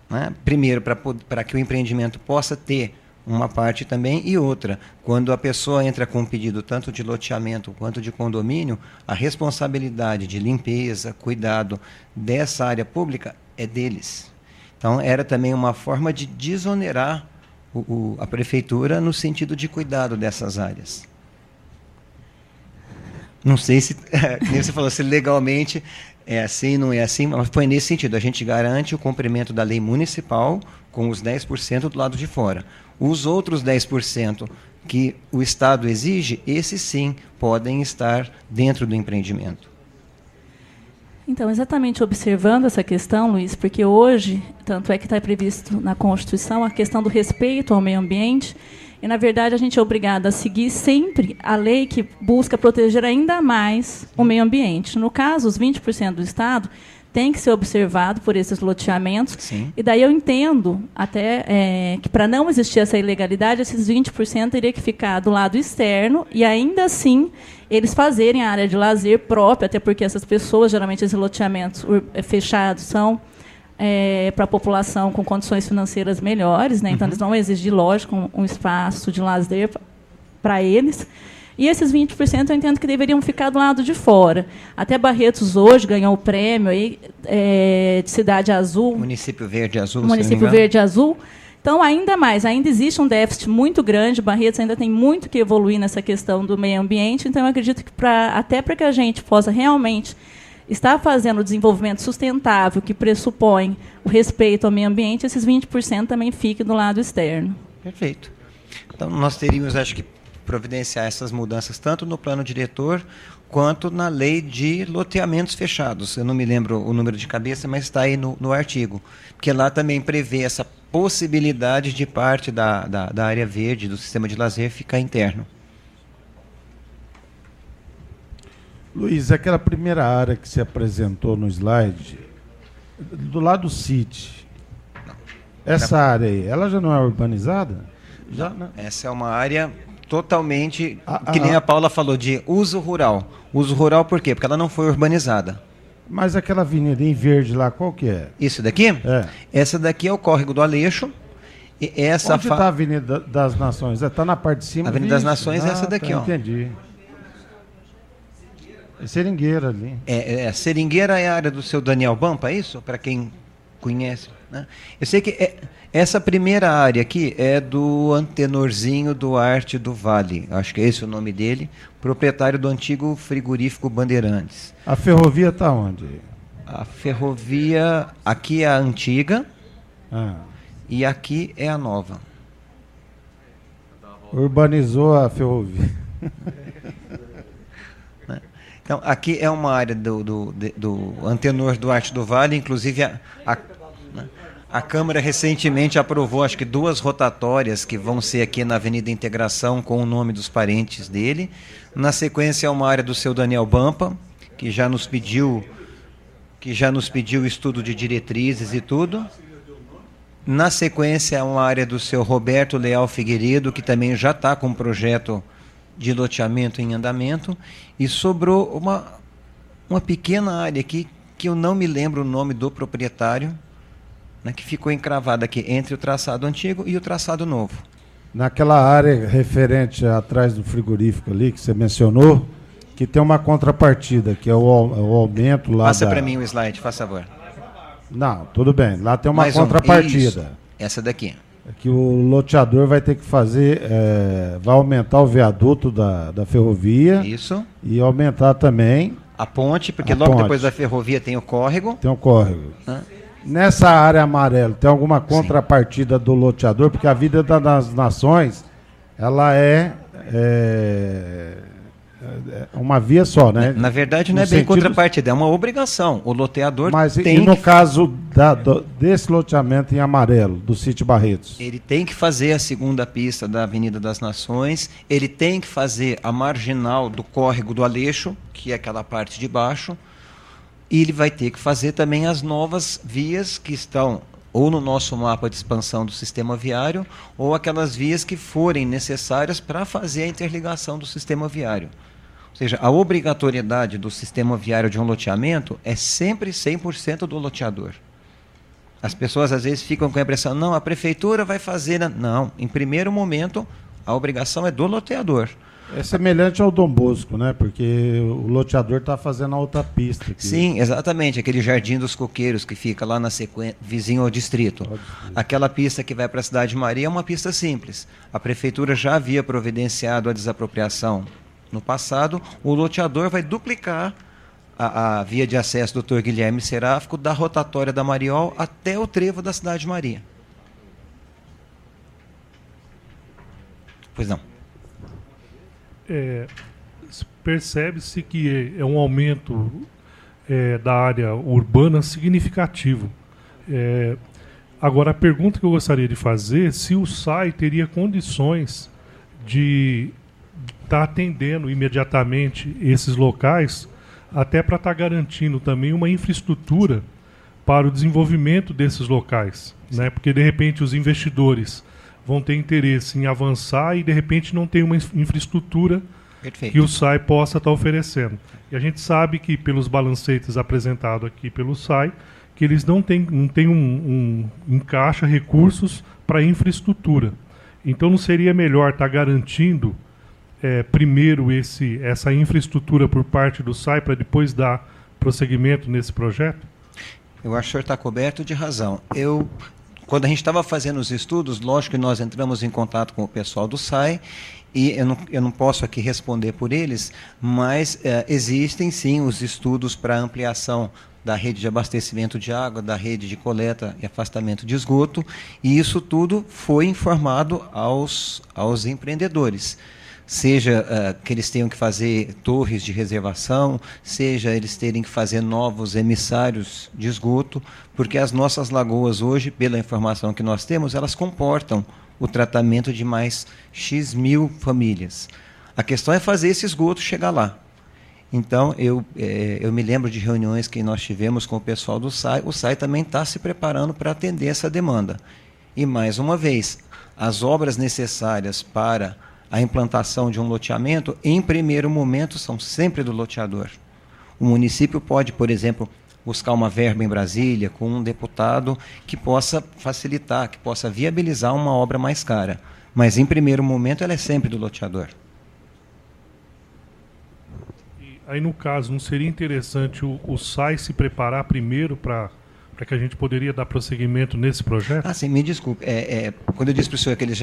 né? Primeiro, para que o empreendimento possa ter uma parte também, e outra, quando a pessoa entra com um pedido tanto de loteamento quanto de condomínio, a responsabilidade de limpeza, cuidado dessa área pública é deles. Então, era também uma forma de desonerar a prefeitura no sentido de cuidado dessas áreas. Não sei se, nem você falou, se legalmente é assim, não é assim, mas foi nesse sentido. A gente garante o cumprimento da lei municipal com os 10% do lado de fora. Os outros 10% que o Estado exige, esses sim podem estar dentro do empreendimento. Então, exatamente observando essa questão, Luiz, porque hoje, tanto é que está previsto na Constituição a questão do respeito ao meio ambiente, e, na verdade, a gente é obrigado a seguir sempre a lei que busca proteger ainda mais o meio ambiente. No caso, os 20% do Estado tem que ser observado por esses loteamentos. Sim. E daí eu entendo até que, para não existir essa ilegalidade, esses 20% teria que ficar do lado externo e, ainda assim, eles fazerem a área de lazer própria, até porque essas pessoas, geralmente, esses loteamentos fechados são para a população com condições financeiras melhores, né? Então, eles vão exigir, lógico, um espaço de lazer para eles. E esses 20% eu entendo que deveriam ficar do lado de fora. Até Barretos hoje ganhou o prêmio aí, de Cidade Azul. Município Verde Azul. Município Verde Azul. Então, ainda mais, ainda existe um déficit muito grande. Barretos ainda tem muito que evoluir nessa questão do meio ambiente. Então, eu acredito que até para que a gente possa realmente estar fazendo o desenvolvimento sustentável, que pressupõe o respeito ao meio ambiente, esses 20% também fiquem do lado externo. Perfeito. Então, nós teríamos, acho que, providenciar essas mudanças tanto no plano diretor quanto na lei de loteamentos fechados. Eu não me lembro o número de cabeça, mas está aí no artigo. Porque lá também prevê essa possibilidade de parte da área verde, do sistema de lazer, ficar interno. Luiz, aquela primeira área que se apresentou no slide, do lado do CIT, essa área aí, ela já não é urbanizada? Já, não. Essa é uma área totalmente, que nem a Paula falou, de uso rural. Uso rural por quê? Porque ela não foi urbanizada. Mas aquela avenida em verde lá, qual que é? Isso daqui? É. Essa daqui é o Córrego do Aleixo. E essa onde está a Avenida das Nações? Está na parte de cima? A Avenida das Nações é essa daqui, ó. Entendi. É Seringueira ali. Seringueira é a área do seu Daniel Bampa, é isso? Para quem conhece, né? Eu sei que essa primeira área aqui é do Antenorzinho Duarte do Vale, acho que é esse o nome dele, proprietário do antigo frigorífico Bandeirantes. A ferrovia está onde? A ferrovia, aqui é a antiga e aqui é a nova. Urbanizou a ferrovia. Então, aqui é uma área do Antenor Duarte do Vale, inclusive a Câmara recentemente aprovou, acho que 2 rotatórias que vão ser aqui na Avenida Integração com o nome dos parentes dele. Na sequência, é uma área do seu Daniel Bampa, que já nos pediu estudo de diretrizes e tudo. Na sequência, é uma área do seu Roberto Leal Figueiredo, que também já está com um projeto de loteamento em andamento, e sobrou uma pequena área aqui, que eu não me lembro o nome do proprietário, né, que ficou encravada aqui entre o traçado antigo e o traçado novo. Naquela área referente atrás do frigorífico ali, que você mencionou, que tem uma contrapartida, que é o aumento lá. Passa para mim o slide, faz favor. Não, tudo bem. Lá tem uma contrapartida. Isso, essa daqui. Que o loteador vai ter que fazer, vai aumentar o viaduto da ferrovia. Isso. E aumentar também a ponte, porque logo depois da ferrovia tem o córrego. Tem o córrego. Nessa área amarela, tem alguma contrapartida do loteador? Porque a Vida das Nações, ela é uma via só, né? Na verdade, não é bem contrapartida, é uma obrigação. O loteador tem... Mas no caso desse loteamento em amarelo, do sítio Barretos? Ele tem que fazer a segunda pista da Avenida das Nações, ele tem que fazer a marginal do Córrego do Aleixo, que é aquela parte de baixo, e ele vai ter que fazer também as novas vias que estão ou no nosso mapa de expansão do sistema viário, ou aquelas vias que forem necessárias para fazer a interligação do sistema viário. Ou seja, a obrigatoriedade do sistema viário de um loteamento é sempre 100% do loteador. As pessoas às vezes ficam com a impressão, não, a prefeitura vai fazer... Não, em primeiro momento, a obrigação é do loteador. É semelhante ao Dom Bosco, né? Porque o loteador está fazendo a outra pista. Sim, exatamente. Aquele Jardim dos Coqueiros que fica lá na sequência, vizinho ao distrito. Aquela pista que vai para a Cidade de Maria é uma pista simples. A prefeitura já havia providenciado a desapropriação no passado, o loteador vai duplicar a via de acesso do Dr. Guilherme Seráfico da rotatória da Mariol até o trevo da Cidade de Maria. Pois não. Percebe-se que é um aumento da área urbana significativo. Agora, a pergunta que eu gostaria de fazer, se o SAI teria condições de estar atendendo imediatamente esses locais, até para estar garantindo também uma infraestrutura para o desenvolvimento desses locais, né? Porque, de repente, os investidores vão ter interesse em avançar e, de repente, não tem uma infraestrutura que o SAI possa estar oferecendo. E a gente sabe que, pelos balancetes apresentados aqui pelo SAI, que eles não têm em caixa recursos para infraestrutura. Então, não seria melhor estar garantindo primeiro essa infraestrutura por parte do SAI para depois dar prosseguimento nesse projeto? Eu acho que o senhor está coberto de razão. Quando a gente estava fazendo os estudos, lógico que nós entramos em contato com o pessoal do SAI, e eu não posso aqui responder por eles, mas existem sim os estudos para ampliação da rede de abastecimento de água, da rede de coleta e afastamento de esgoto, e isso tudo foi informado aos empreendedores. Seja que eles tenham que fazer torres de reservação, seja eles terem que fazer novos emissários de esgoto, porque as nossas lagoas hoje, pela informação que nós temos, elas comportam o tratamento de mais X mil famílias. A questão é fazer esse esgoto chegar lá. Então, eu me lembro de reuniões que nós tivemos com o pessoal do SAI, o SAI também está se preparando para atender essa demanda. E, mais uma vez, as obras necessárias para a implantação de um loteamento, em primeiro momento, são sempre do loteador. O município pode, por exemplo, buscar uma verba em Brasília com um deputado que possa facilitar, que possa viabilizar uma obra mais cara. Mas, em primeiro momento, ela é sempre do loteador. E aí, no caso, não seria interessante o SAI se preparar primeiro para que a gente poderia dar prosseguimento nesse projeto? Sim, me desculpe. Quando eu disse para o senhor que eles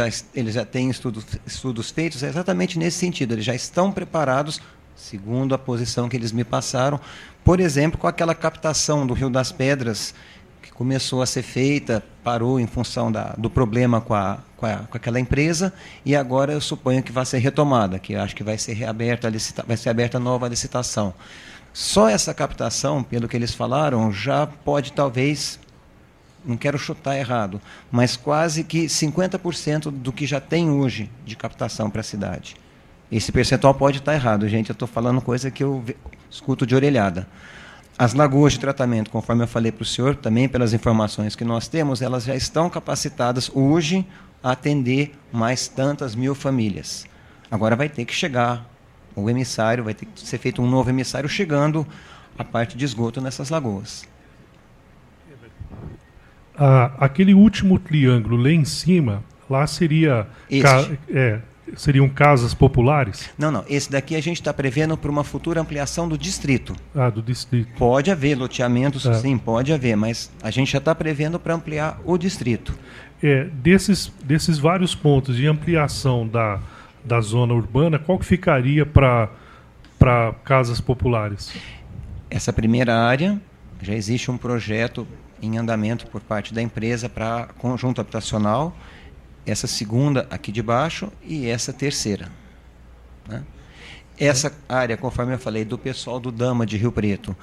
já têm estudos feitos, é exatamente nesse sentido. Eles já estão preparados, segundo a posição que eles me passaram, por exemplo, com aquela captação do Rio das Pedras, que começou a ser feita, parou em função do problema com aquela empresa, e agora eu suponho que vai ser retomada, que acho que vai ser aberta nova licitação. Só essa captação, pelo que eles falaram, já pode talvez, não quero chutar errado, mas quase que 50% do que já tem hoje de captação para a cidade. Esse percentual pode estar errado, gente, eu estou falando coisa que eu escuto de orelhada. As lagoas de tratamento, conforme eu falei para o senhor, também pelas informações que nós temos, elas já estão capacitadas hoje a atender mais tantas mil famílias. Agora vai ter que chegar o emissário, vai ter que ser feito um novo emissário chegando a parte de esgoto nessas lagoas. Aquele último triângulo lá em cima, lá seriam casas populares? Não. Esse daqui a gente está prevendo para uma futura ampliação do distrito. Do distrito. Pode haver loteamentos, sim, pode haver, mas a gente já está prevendo para ampliar o distrito. Desses vários pontos de ampliação da zona urbana, qual que ficaria para casas populares? Essa primeira área, já existe um projeto em andamento por parte da empresa para conjunto habitacional, essa segunda aqui de baixo e essa terceira. Né? Essa área, conforme eu falei, do pessoal do Dama de Rio Preto,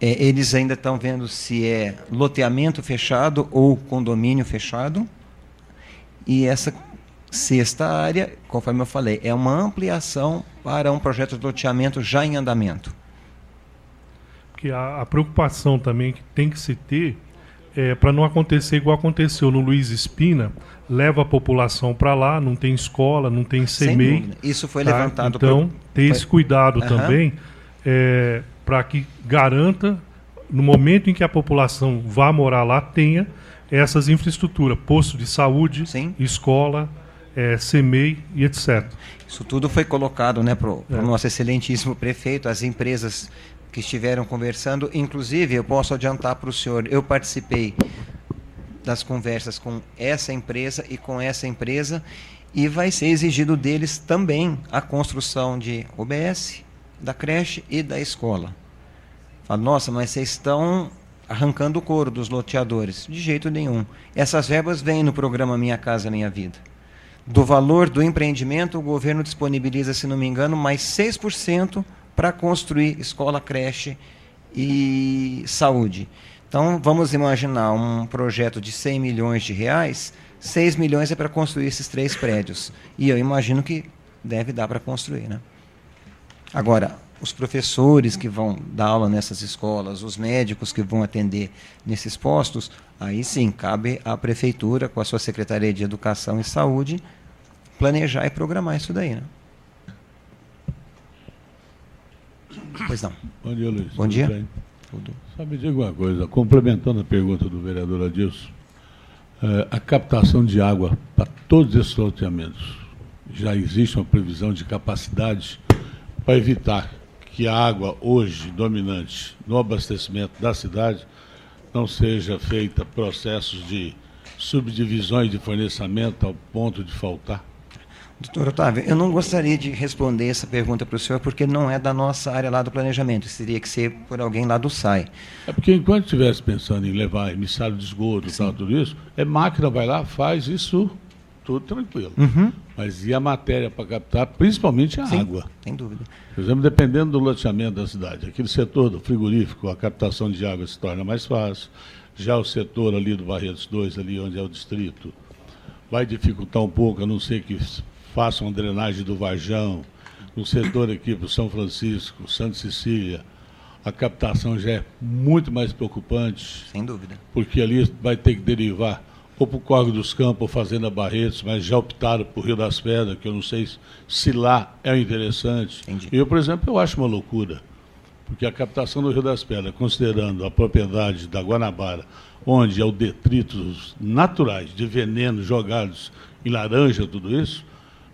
eles ainda estão vendo se é loteamento fechado ou condomínio fechado, e essa sexta área, conforme eu falei, é uma ampliação para um projeto de loteamento já em andamento. Porque a preocupação também que tem que se ter para não acontecer igual aconteceu no Luiz Espina, leva a população para lá, não tem escola, não tem CEMEI. Isso foi levantado. Então, ter esse cuidado também, para que garanta, no momento em que a população vá morar lá, tenha essas infraestruturas, posto de saúde, escola, CEMEI e etc. Isso tudo foi colocado, né, para o nosso excelentíssimo prefeito, as empresas que estiveram conversando. Inclusive, eu posso adiantar para o senhor, eu participei das conversas com essa empresa e com essa empresa, e vai ser exigido deles também a construção de UBS, da creche e da escola. Fala, nossa, mas vocês estão arrancando o couro dos loteadores. De jeito nenhum. Essas verbas vêm no programa Minha Casa Minha Vida. Do valor do empreendimento, o governo disponibiliza, se não me engano, mais 6% para construir escola, creche e saúde. Então, vamos imaginar um projeto de 100 milhões de reais, 6 milhões é para construir esses 3 prédios. E eu imagino que deve dar para construir, né? Agora, os professores que vão dar aula nessas escolas, os médicos que vão atender nesses postos, aí sim, cabe à prefeitura, com a sua Secretaria de Educação e Saúde, planejar e programar isso daí, né? Pois não. Bom dia, Luiz. Bom dia. Bem? Tudo. Só me diga uma coisa, complementando a pergunta do vereador Adilson, a captação de água para todos esses loteamentos, já existe uma previsão de capacidade para evitar que a água hoje dominante no abastecimento da cidade não seja feita processos de subdivisões de fornecimento ao ponto de faltar? Doutor Otávio, eu não gostaria de responder essa pergunta para o senhor, porque não é da nossa área lá do planejamento, isso teria que ser por alguém lá do SAI. É porque enquanto estivesse pensando em levar emissário de esgoto e tal, tudo isso, máquina vai lá, faz isso tudo tranquilo. Uhum. Mas e a matéria para captar, principalmente a Sim, água? sem dúvida. Por exemplo, dependendo do loteamento da cidade, aquele setor do frigorífico, a captação de água se torna mais fácil. Já o setor ali do Barretos 2, ali onde é o distrito, vai dificultar um pouco, a não ser que façam uma drenagem do Varjão. No setor aqui para São Francisco, Santa Cecília, a captação já é muito mais preocupante. Sem dúvida. Porque ali vai ter que derivar ou para o Córrego dos Campos ou Fazenda Barretos, mas já optaram por Rio das Pedras, que eu não sei se lá é interessante. Entendi. Eu, por exemplo, eu acho uma loucura, porque a captação do Rio das Pedras, considerando a propriedade da Guanabara, onde é o detritos naturais de veneno jogados em laranja, tudo isso,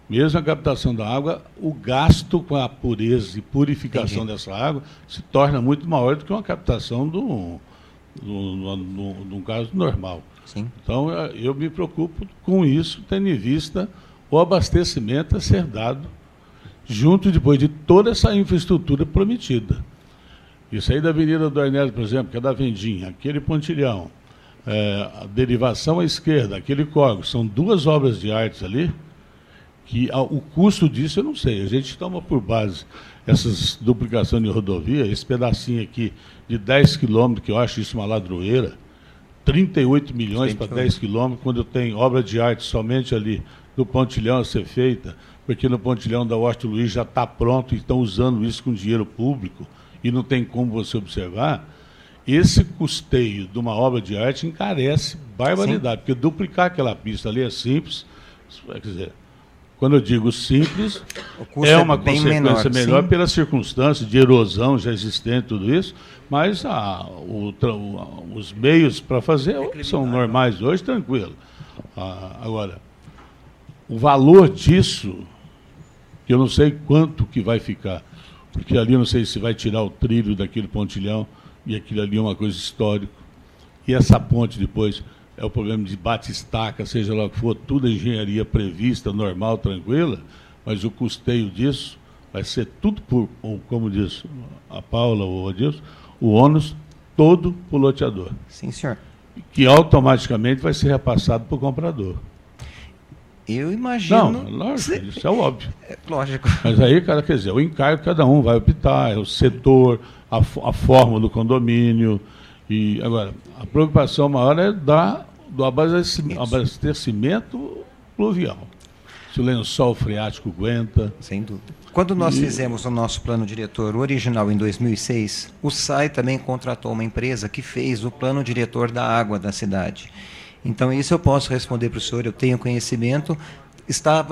mesmo a captação da água, o gasto com a pureza e purificação dessa água se torna muito maior do que uma captação de um caso normal. Sim. Então, eu me preocupo com isso, tendo em vista o abastecimento a ser dado junto depois de toda essa infraestrutura prometida. Isso aí da Avenida do Arnélio, por exemplo, que é da Vendinha, aquele pontilhão, a derivação à esquerda, aquele córrego, são 2 obras de artes ali, que o custo disso eu não sei. A gente toma por base essas duplicações de rodovia, esse pedacinho aqui de 10 quilômetros, que eu acho isso uma ladroeira, 38 milhões para 10 quilômetros, quando tem obra de arte somente ali no pontilhão a ser feita, porque no pontilhão da Washington Luiz já está pronto e estão usando isso com dinheiro público e não tem como você observar. Esse custeio de uma obra de arte encarece barbaridade, porque duplicar aquela pista ali é simples, quer dizer, quando eu digo simples, é uma consequência menor pelas circunstâncias de erosão já existente, tudo isso, mas os meios para fazer são normais hoje, tranquilo. Agora, o valor disso, que eu não sei quanto que vai ficar, porque ali eu não sei se vai tirar o trilho daquele pontilhão, e aquilo ali é uma coisa histórica, e essa ponte depois é o problema de bate-estaca, seja lá o que for, tudo engenharia prevista, normal, tranquila, mas o custeio disso vai ser tudo por, como diz a Paula ou o Adilson, o ônus todo para o loteador. Sim, senhor. Que automaticamente vai ser repassado para o comprador. Eu imagino... Não, lógico, isso é óbvio. É lógico. Mas aí, cara, quer dizer, o encargo cada um vai optar, é o setor, a forma do condomínio. E agora, a preocupação maior é do abastecimento pluvial. Se o lençol freático aguenta. Sem dúvida. Quando nós fizemos o nosso plano diretor original em 2006, o SAI também contratou uma empresa que fez o plano diretor da água da cidade. Então, isso eu posso responder para o senhor, eu tenho conhecimento. Está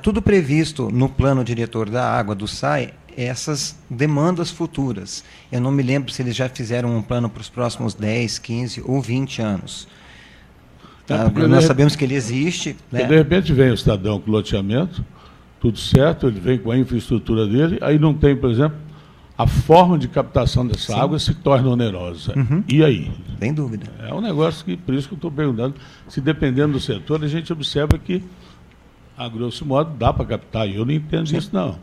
tudo previsto no plano diretor da água do SAI, essas demandas futuras. Eu não me lembro se eles já fizeram um plano para os próximos 10, 15 ou 20 anos. Nós sabemos que ele existe. Né? De repente vem o cidadão com loteamento, tudo certo, ele vem com a infraestrutura dele, aí não tem, por exemplo, a forma de captação dessa água se torna onerosa. Uhum. E aí? Sem dúvida. É um negócio que, por isso que eu estou perguntando, se dependendo do setor, a gente observa que A grosso modo, dá para captar. Eu não entendo isso, não.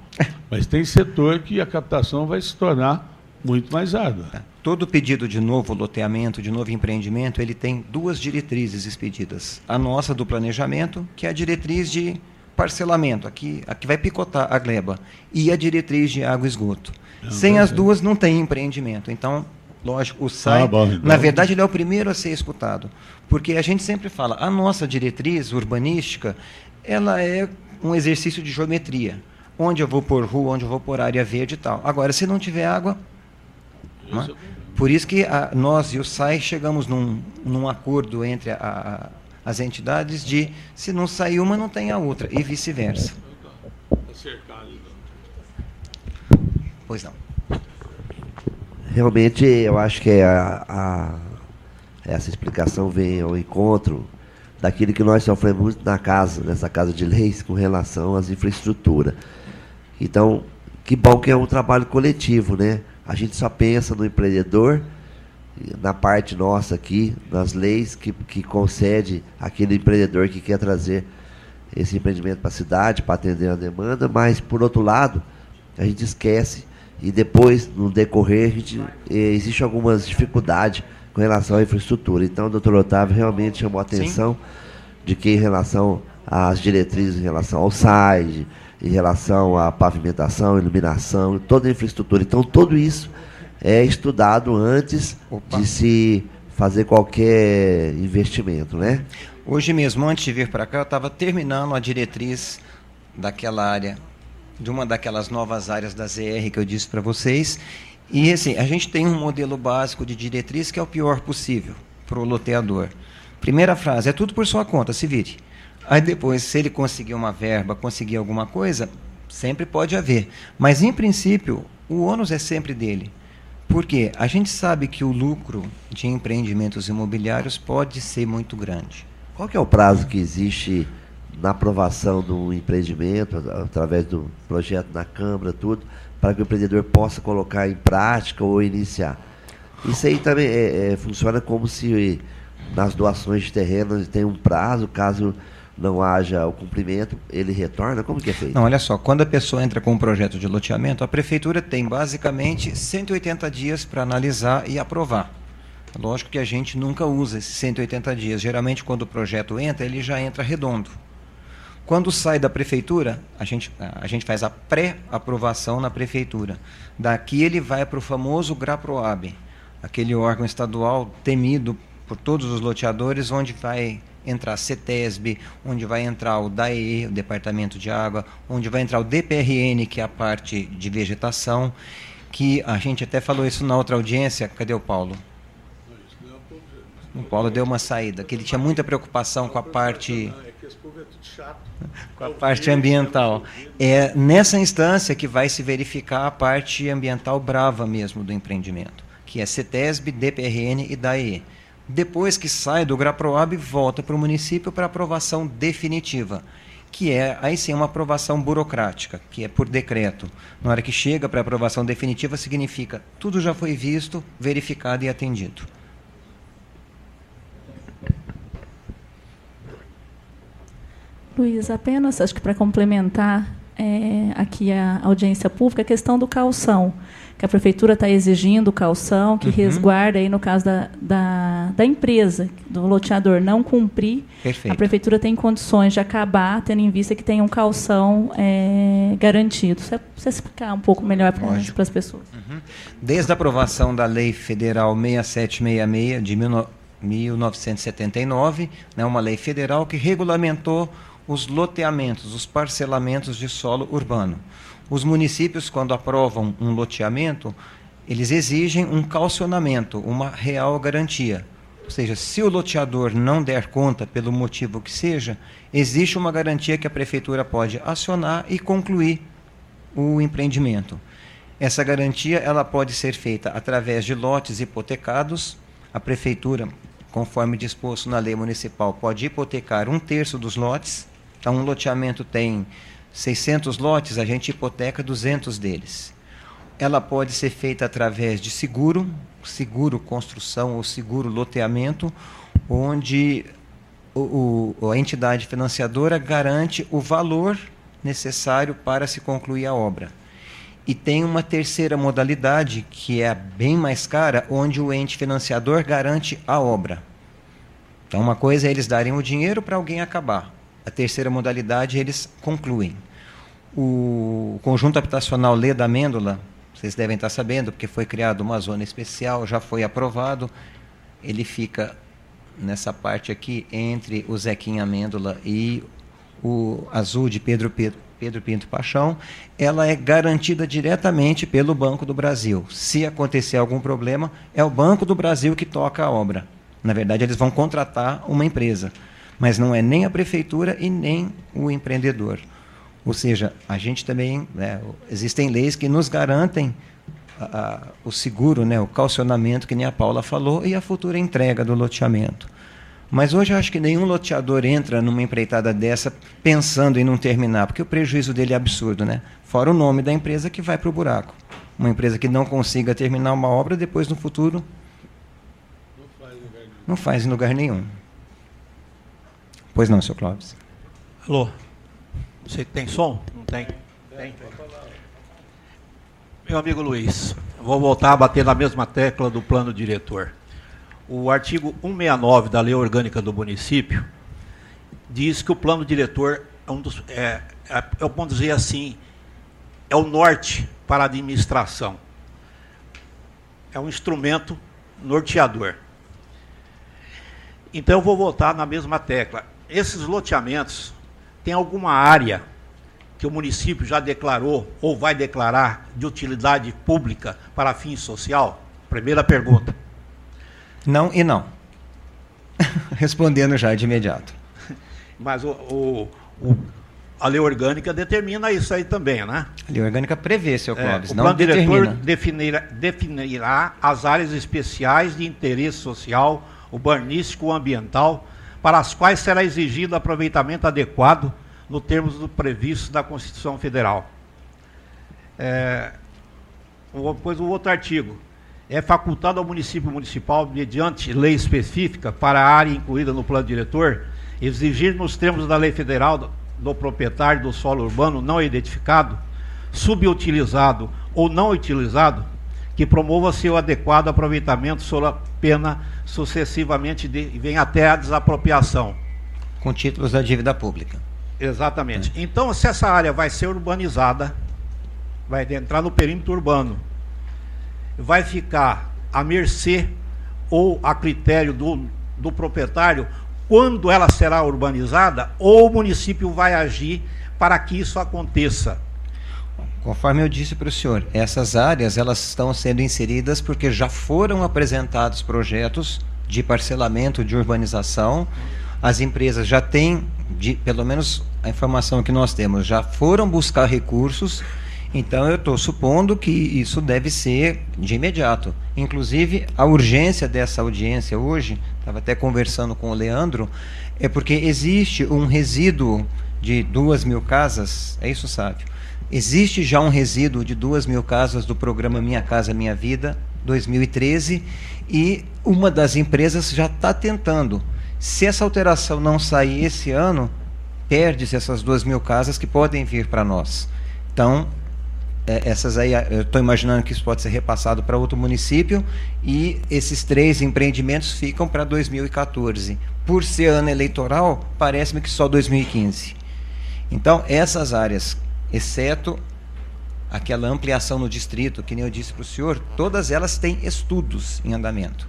Mas tem setor que a captação vai se tornar muito mais árdua. Todo pedido de novo loteamento, de novo empreendimento, ele tem duas diretrizes expedidas. A nossa do planejamento, que é a diretriz de parcelamento, aqui vai picotar a gleba, e a diretriz de água e esgoto. Sem as duas, não tem empreendimento. Então, lógico, o SAI, então. na verdade, ele é o primeiro a ser escutado. Porque a gente sempre fala, a nossa diretriz urbanística, ela é um exercício de geometria. Onde eu vou pôr rua, onde eu vou pôr área verde e tal. Agora, se não tiver água... Né? Por isso que nós e o SAI chegamos num acordo entre as entidades de, se não sair uma, não tem a outra, e vice-versa. Pois não. Realmente, eu acho que essa explicação vem ao encontro daquilo que nós sofremos nessa casa de leis, com relação às infraestruturas. Então, que bom que é um trabalho coletivo, né? A gente só pensa no empreendedor, na parte nossa aqui, nas leis que concede aquele empreendedor que quer trazer esse empreendimento para a cidade, para atender a demanda, mas, por outro lado, a gente esquece e depois, no decorrer, existe algumas dificuldades com relação à infraestrutura. Então, o doutor Otávio realmente chamou a atenção de que, em relação às diretrizes, em relação ao SAID, em relação à pavimentação, iluminação, toda a infraestrutura. Então, tudo isso é estudado antes de se fazer qualquer investimento, né? Hoje mesmo, antes de vir para cá, eu estava terminando a diretriz daquela área, de uma daquelas novas áreas da ZR que eu disse para vocês. E, assim, a gente tem um modelo básico de diretriz que é o pior possível para o loteador. Primeira frase, é tudo por sua conta, se vire. Aí depois, se ele conseguir uma verba, conseguir alguma coisa, sempre pode haver. Mas, em princípio, o ônus é sempre dele. Por quê? A gente sabe que o lucro de empreendimentos imobiliários pode ser muito grande. Qual que é o prazo que existe na aprovação do empreendimento, através do projeto na Câmara, tudo, para que o empreendedor possa colocar em prática ou iniciar? Isso aí também funciona como se nas doações de terreno tem um prazo, caso não haja o cumprimento, ele retorna? Como que é feito? Não, olha só, quando a pessoa entra com um projeto de loteamento, a prefeitura tem basicamente 180 dias para analisar e aprovar. Lógico que a gente nunca usa esses 180 dias. Geralmente, quando o projeto entra, ele já entra redondo. Quando sai da prefeitura, a gente faz a pré-aprovação na prefeitura. Daqui ele vai para o famoso GRAPROAB, aquele órgão estadual temido por todos os loteadores, onde vai entrar a CETESB, onde vai entrar o DAE, o Departamento de Água, onde vai entrar o DPRN, que é a parte de vegetação, que a gente até falou isso na outra audiência. Cadê o Paulo? O Paulo deu uma saída, que ele tinha muita preocupação com a parte... com a parte ambiental. É nessa instância que vai se verificar a parte ambiental brava mesmo do empreendimento, que é CETESB, DPRN e DAE. Depois que sai do GRAPROAB, volta para o município para aprovação definitiva, que é, aí sim, uma aprovação burocrática, que é por decreto. Na hora que chega para a aprovação definitiva, significa tudo já foi visto, verificado e atendido. Luiz, apenas, acho que para complementar aqui a audiência pública, a questão do calção, que a prefeitura está exigindo calção, que resguarda, aí no caso da empresa, do loteador não cumprir, Perfeito. A prefeitura tem condições de acabar, tendo em vista que tem um calção garantido. Você explicar um pouco melhor para as pessoas. Desde a aprovação da Lei Federal 6766 de 1979, né, uma lei federal que regulamentou os loteamentos, os parcelamentos de solo urbano. Os municípios, quando aprovam um loteamento, eles exigem um calcionamento, uma real garantia. Ou seja, se o loteador não der conta, pelo motivo que seja, existe uma garantia que a prefeitura pode acionar e concluir o empreendimento. Essa garantia ela pode ser feita através de lotes hipotecados. A prefeitura, conforme disposto na lei municipal, pode hipotecar 1/3 dos lotes. Então, um loteamento tem 600 lotes, a gente hipoteca 200 deles. Ela pode ser feita através de seguro construção ou seguro loteamento, onde a entidade financiadora garante o valor necessário para se concluir a obra. E tem uma terceira modalidade, que é bem mais cara, onde o ente financiador garante a obra. Então, uma coisa é eles darem o dinheiro para alguém acabar. A terceira modalidade, eles concluem. O conjunto habitacional Lê da Amêndola, vocês devem estar sabendo, porque foi criada uma zona especial, já foi aprovado. Ele fica nessa parte aqui, entre o Zequinha Amêndola e o Azul de Pedro Pinto Paixão. Ela é garantida diretamente pelo Banco do Brasil. Se acontecer algum problema, é o Banco do Brasil que toca a obra. Na verdade, eles vão contratar uma empresa, mas não é nem a prefeitura e nem o empreendedor. Ou seja, a gente também, né, existem leis que nos garantem o seguro, né, o calcionamento, que nem a Paula falou, e a futura entrega do loteamento. Mas hoje eu acho que nenhum loteador entra numa empreitada dessa pensando em não terminar, porque o prejuízo dele é absurdo, né? Fora o nome da empresa que vai para o buraco. Uma empresa que não consiga terminar uma obra, depois no futuro não faz em lugar nenhum. Pois não, seu Clóvis? Alô? Você tem som? Não tem? Tem. Meu amigo Luiz, vou voltar a bater na mesma tecla do plano diretor. O artigo 169 da Lei Orgânica do Município diz que o plano diretor é um dos, eu posso dizer assim, é o norte para a administração. É um instrumento norteador. Então eu vou voltar na mesma tecla. Esses loteamentos, tem alguma área que o município já declarou ou vai declarar de utilidade pública para fins social? Primeira pergunta. Não e não. Respondendo já de imediato. Mas a lei orgânica determina isso aí também, né? A lei orgânica prevê, seu Clóvis, o não plano diretor determina. definirá as áreas especiais de interesse social, urbanístico ou ambiental, para as quais será exigido aproveitamento adequado no termos do previsto da Constituição Federal. Depois o outro artigo. É facultado ao município municipal, mediante lei específica para a área incluída no plano diretor, exigir nos termos da lei federal do proprietário do solo urbano não identificado, subutilizado ou não utilizado, que promova seu adequado aproveitamento sob a pena sucessivamente vem até a desapropriação. Com títulos da dívida pública. Exatamente. Então, se essa área vai ser urbanizada, vai entrar no perímetro urbano, vai ficar à mercê ou a critério do proprietário quando ela será urbanizada, ou o município vai agir para que isso aconteça? Conforme eu disse para o senhor, essas áreas elas estão sendo inseridas porque já foram apresentados projetos de parcelamento, de urbanização. As empresas já têm, pelo menos a informação que nós temos, já foram buscar recursos. Então, eu estou supondo que isso deve ser de imediato. Inclusive, a urgência dessa audiência hoje, estava até conversando com o Leandro, é porque existe um resíduo de 2.000 casas, é isso, Sávio? Existe já um resíduo de 2.000 casas do programa Minha Casa Minha Vida, 2013, e uma das empresas já está tentando. Se essa alteração não sair esse ano, perde-se essas 2.000 casas que podem vir para nós. Então, essas aí, eu estou imaginando que isso pode ser repassado para outro município, e esses 3 empreendimentos ficam para 2014. Por ser ano eleitoral, parece-me que só 2015. Então, essas áreas, exceto aquela ampliação no distrito, que nem eu disse para o senhor, todas elas têm estudos em andamento.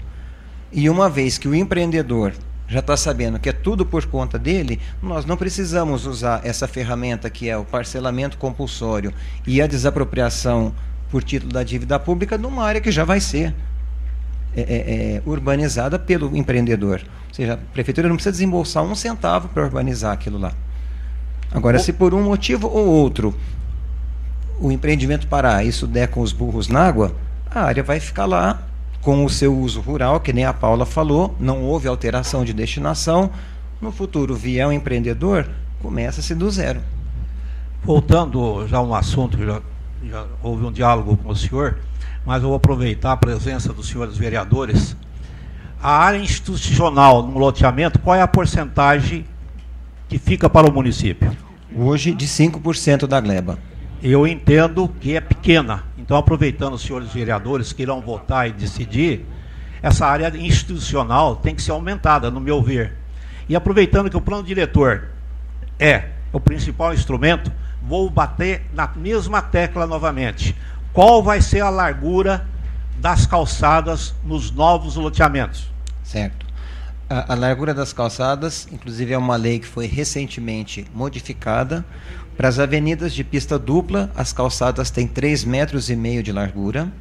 E uma vez que o empreendedor já está sabendo que é tudo por conta dele, nós não precisamos usar essa ferramenta que é o parcelamento compulsório e a desapropriação por título da dívida pública numa área que já vai ser urbanizada pelo empreendedor. Ou seja, a prefeitura não precisa desembolsar um centavo para urbanizar aquilo lá. Agora, se por um motivo ou outro o empreendimento parar, isso der com os burros na água, a área vai ficar lá com o seu uso rural, que nem a Paula falou, não houve alteração de destinação. No futuro, vier um empreendedor, começa-se do zero. Voltando já a um assunto, já houve um diálogo com o senhor, mas eu vou aproveitar a presença dos senhores vereadores. a área institucional no loteamento, qual é a porcentagem que fica para o município? Hoje, de 5% da gleba. Eu entendo que é pequena. Então, aproveitando os senhores vereadores que irão votar e decidir, essa área institucional tem que ser aumentada, no meu ver. E aproveitando que o plano diretor é o principal instrumento, vou bater na mesma tecla novamente. Qual vai ser a largura das calçadas nos novos loteamentos? Certo. A largura das calçadas, inclusive, é uma lei que foi recentemente modificada. Para as avenidas de pista dupla, as calçadas têm 3,5 metros de largura,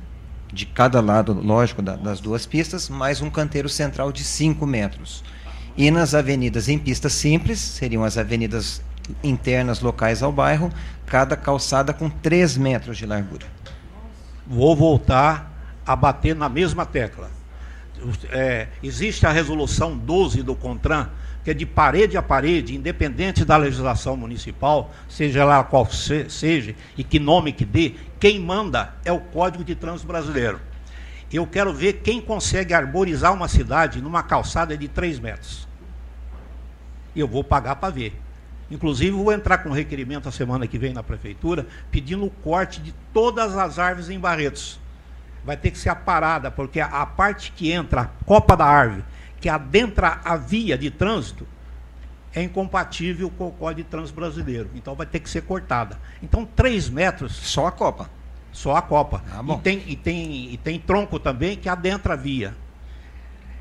de cada lado, lógico, das duas pistas, mais um canteiro central de 5 metros. E nas avenidas em pista simples, seriam as avenidas internas locais ao bairro, cada calçada com 3 metros de largura. Vou voltar a bater na mesma tecla. Existe a resolução 12 do CONTRAN, que é de parede a parede, independente da legislação municipal, seja lá qual seja, e que nome que dê, quem manda é o Código de Trânsito Brasileiro. Eu quero ver quem consegue arborizar uma cidade numa calçada de 3 metros. Eu vou pagar para ver. Inclusive, vou entrar com um requerimento a semana que vem na prefeitura, pedindo o corte de todas as árvores em Barretos. Vai ter que ser aparada, porque a parte que entra, a copa da árvore, que adentra a via de trânsito, é incompatível com o Código de Trânsito Brasileiro. Então, vai ter que ser cortada. Então, 3 metros... Só a copa? Só a copa. Ah, bom. E tem tronco também que adentra a via.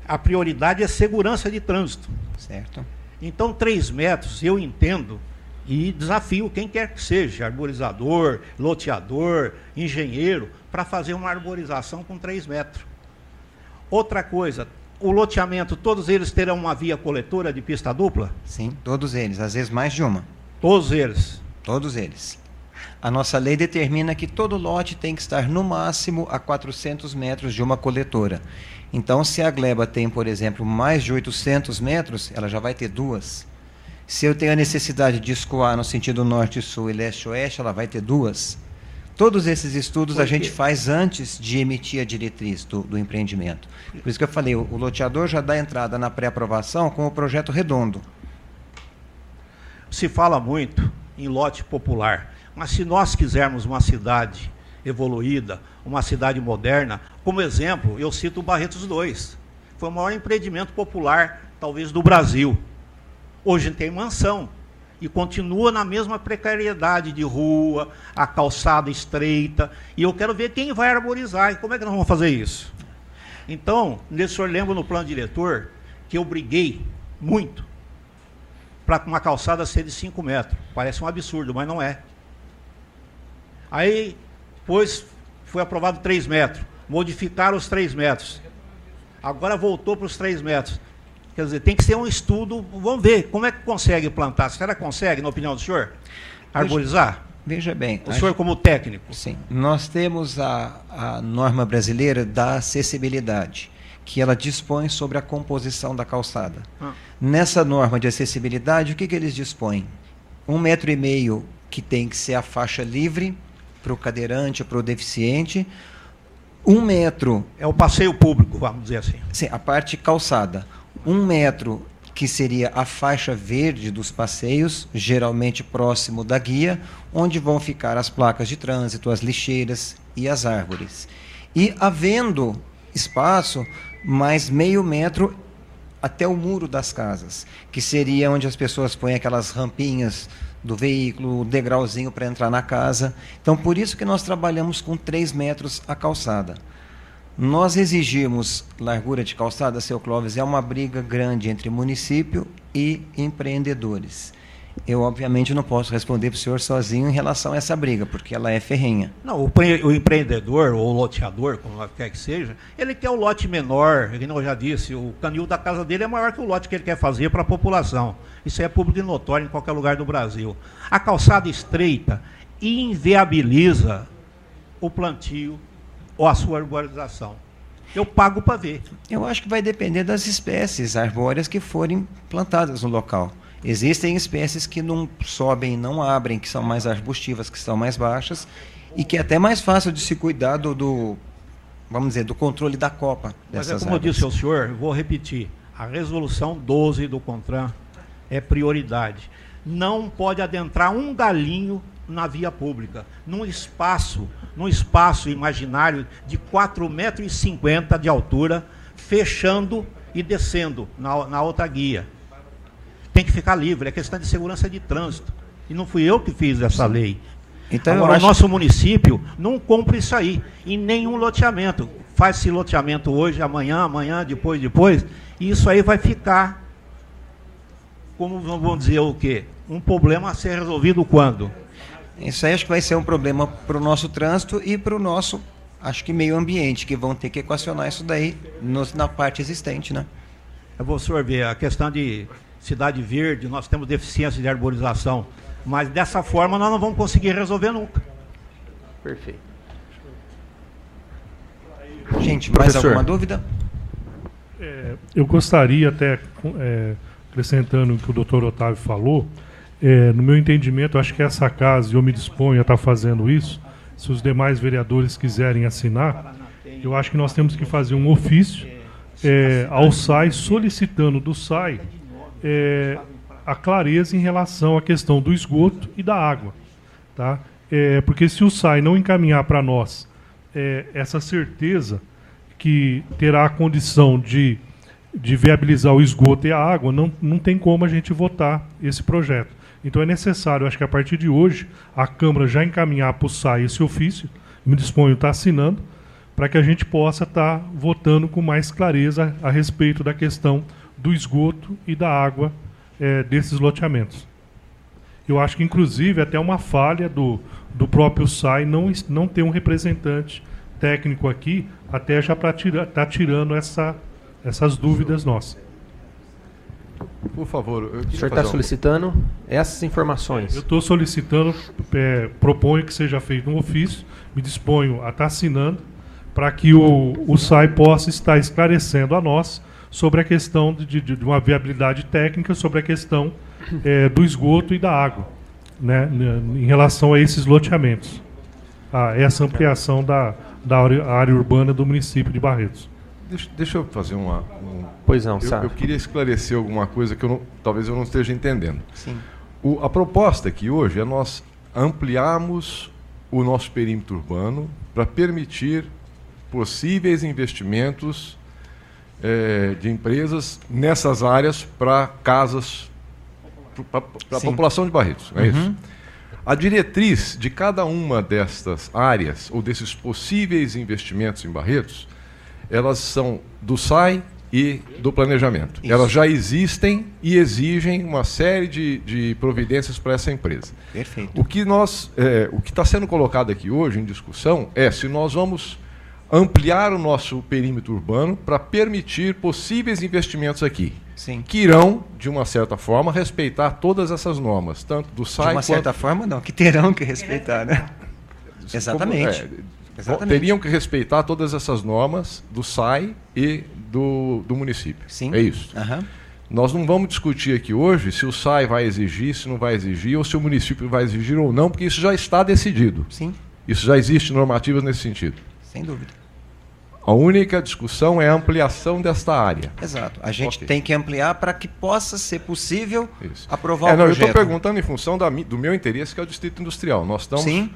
A prioridade é segurança de trânsito. Certo. Então, 3 metros, eu entendo, e desafio quem quer que seja, arborizador, loteador, engenheiro, para fazer uma arborização com 3 metros. Outra coisa, o loteamento, todos eles terão uma via coletora de pista dupla? Sim, todos eles, às vezes mais de uma. Todos eles? Todos eles. A nossa lei determina que todo lote tem que estar no máximo a 400 metros de uma coletora. Então, se a gleba tem, por exemplo, mais de 800 metros, ela já vai ter 2. Se eu tenho a necessidade de escoar no sentido norte-sul e leste-oeste, ela vai ter 2. Todos esses estudos a gente faz antes de emitir a diretriz do empreendimento. Por isso que eu falei, o loteador já dá entrada na pré-aprovação com o projeto redondo. Se fala muito em lote popular, mas se nós quisermos uma cidade evoluída, uma cidade moderna, como exemplo, eu cito o Barretos 2. Foi o maior empreendimento popular, talvez, do Brasil. Hoje tem mansão. E continua na mesma precariedade de rua, a calçada estreita. E eu quero ver quem vai arborizar. E como é que nós vamos fazer isso? Então, o senhor lembra no plano diretor que eu briguei muito para uma calçada ser de 5 metros. Parece um absurdo, mas não é. Aí, depois foi aprovado 3 metros. Modificaram os 3 metros. Agora voltou para os 3 metros. Quer dizer, tem que ser um estudo, vamos ver, como é que consegue plantar? Será que consegue, na opinião do senhor, arborizar? Veja bem. O senhor como técnico. Sim. Nós temos a norma brasileira da acessibilidade, que ela dispõe sobre a composição da calçada. Nessa norma de acessibilidade, o que eles dispõem? 1,5 metro que tem que ser a faixa livre para o cadeirante, para o deficiente. 1 metro... É o passeio público, vamos dizer assim. Sim, a parte calçada. 1 metro, que seria a faixa verde dos passeios, geralmente próximo da guia, onde vão ficar as placas de trânsito, as lixeiras e as árvores. E, havendo espaço, mais 0,5 metro até o muro das casas, que seria onde as pessoas põem aquelas rampinhas do veículo, o degrauzinho para entrar na casa. Então, por isso que nós trabalhamos com 3 metros a calçada. Nós exigimos largura de calçada, seu Clóvis, é uma briga grande entre município e empreendedores. Eu, obviamente, não posso responder para o senhor sozinho em relação a essa briga, porque ela é ferrenha. Não, o empreendedor ou o loteador, como quer que seja, ele quer o lote menor, como eu já disse, o canil da casa dele é maior que o lote que ele quer fazer para a população. Isso é público e notório em qualquer lugar do Brasil. A calçada estreita inviabiliza o plantio ou a sua arborização. Eu pago para ver. Eu acho que vai depender das espécies arbóreas que forem plantadas no local. Existem espécies que não sobem e não abrem, que são mais arbustivas, que são mais baixas, e que é até mais fácil de se cuidar do vamos dizer, do controle da Copa Mas dessas como eu áreas. disse ao senhor, vou repetir, a resolução 12 do CONTRAN é prioridade. Não pode adentrar um galinho na via pública, num espaço imaginário de 4,50 metros de altura, fechando e descendo na outra guia. Tem que ficar livre, é questão de segurança de trânsito. E não fui eu que fiz essa lei. Então, Agora, eu acho... o nosso município não cumpre isso aí, em nenhum loteamento. Faz-se loteamento hoje, amanhã, depois, e isso aí vai ficar, como vamos dizer o quê? Um problema a ser resolvido quando? Isso aí acho que vai ser um problema para o nosso trânsito e para o nosso, acho que, meio ambiente, que vão ter que equacionar isso daí na parte existente, né? Eu vou ver a questão de cidade verde, nós temos deficiência de arborização, mas dessa forma nós não vamos conseguir resolver nunca. Perfeito. Gente, mais Professor. alguma dúvida? Eu gostaria até, acrescentando o que o doutor Otávio falou, no meu entendimento, acho que essa casa, e eu me disponho a estar fazendo isso, se os demais vereadores quiserem assinar, eu acho que nós temos que fazer um ofício ao SAI, solicitando do SAI a clareza em relação à questão do esgoto e da água. Tá? Porque se o SAI não encaminhar para nós essa certeza que terá a condição de viabilizar o esgoto e a água, não tem como a gente votar esse projeto. Então é necessário, acho que a partir de hoje, a Câmara já encaminhar para o SAI esse ofício, me disponho a estar assinando, para que a gente possa estar votando com mais clareza a respeito da questão do esgoto e da água desses loteamentos. Eu acho que, inclusive, até uma falha do próprio SAI não ter um representante técnico aqui, até já para estar tirando essas dúvidas nossas. Por favor, eu O queria senhor está solicitando essas informações. Eu estou solicitando, proponho que seja feito um ofício, me disponho a estar assinando, para que o SAI possa estar esclarecendo a nós sobre a questão de uma viabilidade técnica, sobre a questão do esgoto e da água, né, em relação a esses loteamentos. Essa ampliação da área urbana do município de Barretos. Deixa eu fazer Pois não, Sá. eu queria esclarecer alguma coisa que talvez eu não esteja entendendo. Sim. A proposta aqui hoje é nós ampliarmos o nosso perímetro urbano para permitir possíveis investimentos de empresas nessas áreas para casas, para a população de Barretos, não é isso? A diretriz de cada uma destas áreas, ou desses possíveis investimentos em Barretos, elas são do SAI e do planejamento. Isso. Elas já existem e exigem uma série de providências para essa empresa. Perfeito. O que está sendo colocado aqui hoje em discussão é se nós vamos ampliar o nosso perímetro urbano para permitir possíveis investimentos aqui. Sim. Que irão, de uma certa forma, respeitar todas essas normas, tanto do SAI De uma certa forma, não, que terão que respeitar, né? Exatamente. Exatamente. Teriam que respeitar todas essas normas do SAI e do município. Sim. É isso. Aham. Nós não vamos discutir aqui hoje se o SAI vai exigir, se não vai exigir, ou se o município vai exigir ou não, porque isso já está decidido. Sim, Isso já existe normativas nesse sentido. sem dúvida. A única discussão é a ampliação desta área. Exato. A gente Ok. tem que ampliar para que possa ser possível Isso. aprovar o Eu projeto. estou perguntando em função do meu interesse, que é o Distrito Industrial. Nós estamos... Sim.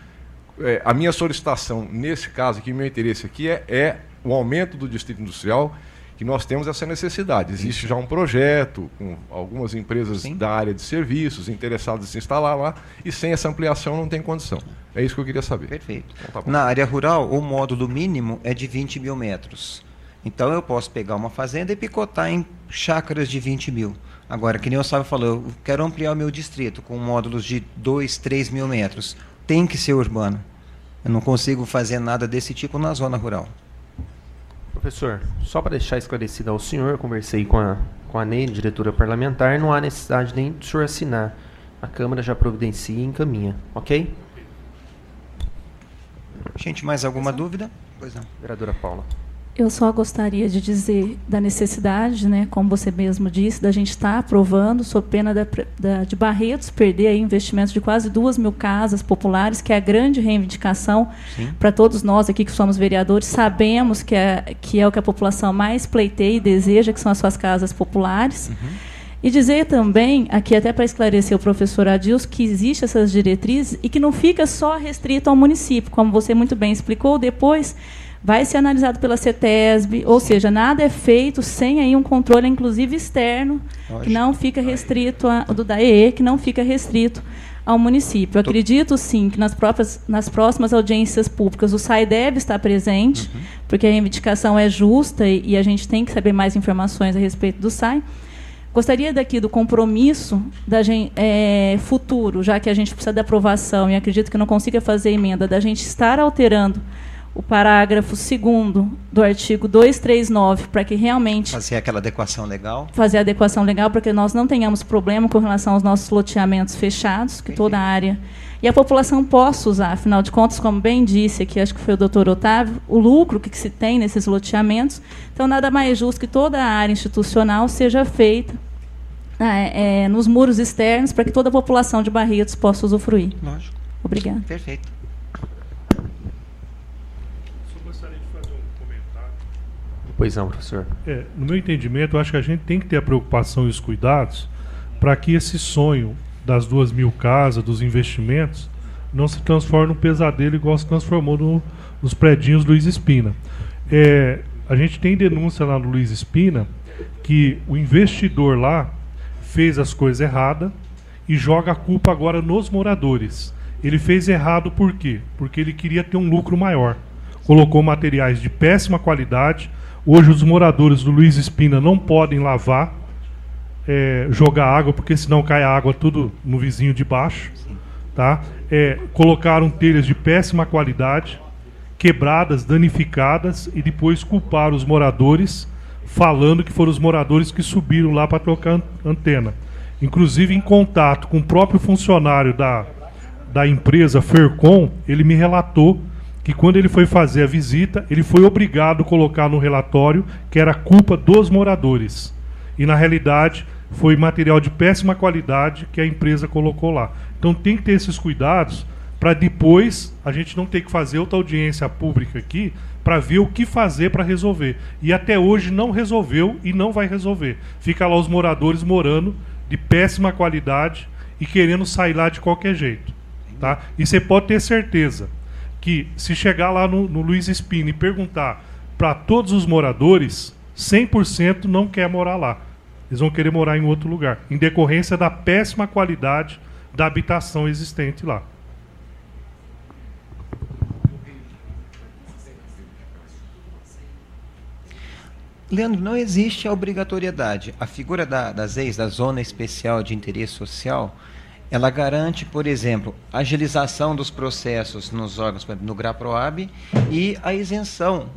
A minha solicitação, nesse caso aqui, meu interesse aqui é o aumento do Distrito Industrial, que nós temos essa necessidade. Existe já um projeto com algumas empresas Sim. da área de serviços interessadas em se instalar lá, e sem essa ampliação não tem condição. É isso que eu queria saber. Perfeito. Então, tá bom. Na área rural, o módulo mínimo é de 20 mil metros. Então eu posso pegar uma fazenda e picotar em chácaras de 20 mil. Agora, que nem o Sábio falou, eu quero ampliar o meu distrito com módulos de 2, 3 mil metros. Tem que ser urbano. Eu não consigo fazer nada desse tipo na zona rural. Professor, só para deixar esclarecido ao senhor, eu conversei com a Neide, diretora parlamentar, não há necessidade nem do senhor assinar. A Câmara já providencia e encaminha, ok? Gente, mais alguma dúvida? Pois não. Vereadora Paula. Eu só gostaria de dizer da necessidade, né, como você mesmo disse, da gente estar aprovando, sob pena de Barretos perder aí investimentos de quase 2.000 casas populares, que é a grande reivindicação para todos nós aqui que somos vereadores, sabemos que é o que a população mais pleiteia e deseja, que são as suas casas populares. E dizer também, aqui até para esclarecer o professor Adilson, que existem essas diretrizes e que não fica só restrito ao município, como você muito bem explicou, depois vai ser analisado pela CETESB, ou seja, nada é feito sem aí um controle, inclusive externo, que não fica restrito do DAEE, que não fica restrito ao município. Eu acredito, sim, que nas próximas audiências públicas o SAI deve estar presente, porque a reivindicação é justa e a gente tem que saber mais informações a respeito do SAI. Gostaria daqui do compromisso da gente, futuro, já que a gente precisa da aprovação e acredito que não consiga fazer emenda, da gente estar alterando o parágrafo 2º do artigo 239, para que realmente... Fazer aquela adequação legal. Fazer a adequação legal, para que nós não tenhamos problema com relação aos nossos loteamentos fechados, que toda a área... E a população possa usar, afinal de contas, como bem disse aqui, acho que foi o doutor Otávio, o lucro que se tem nesses loteamentos. Então, nada mais justo que toda a área institucional seja feita nos muros externos, para que toda a população de Barretos possa usufruir. Lógico. Obrigada. Perfeito. Pois não, professor. No meu entendimento, eu acho que a gente tem que ter a preocupação e os cuidados para que esse sonho das 2.000 casas, dos investimentos, não se transforme num pesadelo igual se transformou nos predinhos Luiz Espina. A gente tem denúncia lá no Luiz Espina que o investidor lá fez as coisas erradas e joga a culpa agora nos moradores. Ele fez errado por quê? Porque ele queria ter um lucro maior. Colocou materiais de péssima qualidade. Hoje os moradores do Luiz Espina não podem lavar, jogar água, porque senão cai a água tudo no vizinho de baixo. Tá? Colocaram telhas de péssima qualidade, quebradas, danificadas, e depois culparam os moradores, falando que foram os moradores que subiram lá para trocar antena. Inclusive, em contato com o próprio funcionário da empresa Fercom, ele me relatou que quando ele foi fazer a visita, ele foi obrigado a colocar no relatório que era culpa dos moradores. E, na realidade, foi material de péssima qualidade que a empresa colocou lá. Então, tem que ter esses cuidados para depois a gente não ter que fazer outra audiência pública aqui para ver o que fazer para resolver. E até hoje não resolveu e não vai resolver. Fica lá os moradores morando de péssima qualidade e querendo sair lá de qualquer jeito. Tá? E você pode ter certeza que se chegar lá no Luiz Espina e perguntar para todos os moradores, 100% não quer morar lá. Eles vão querer morar em outro lugar, em decorrência da péssima qualidade da habitação existente lá. Leandro, não existe a obrigatoriedade. A figura das EIs, da Zona Especial de Interesse Social, ela garante, por exemplo, a agilização dos processos nos órgãos, no GRAPROAB, e a isenção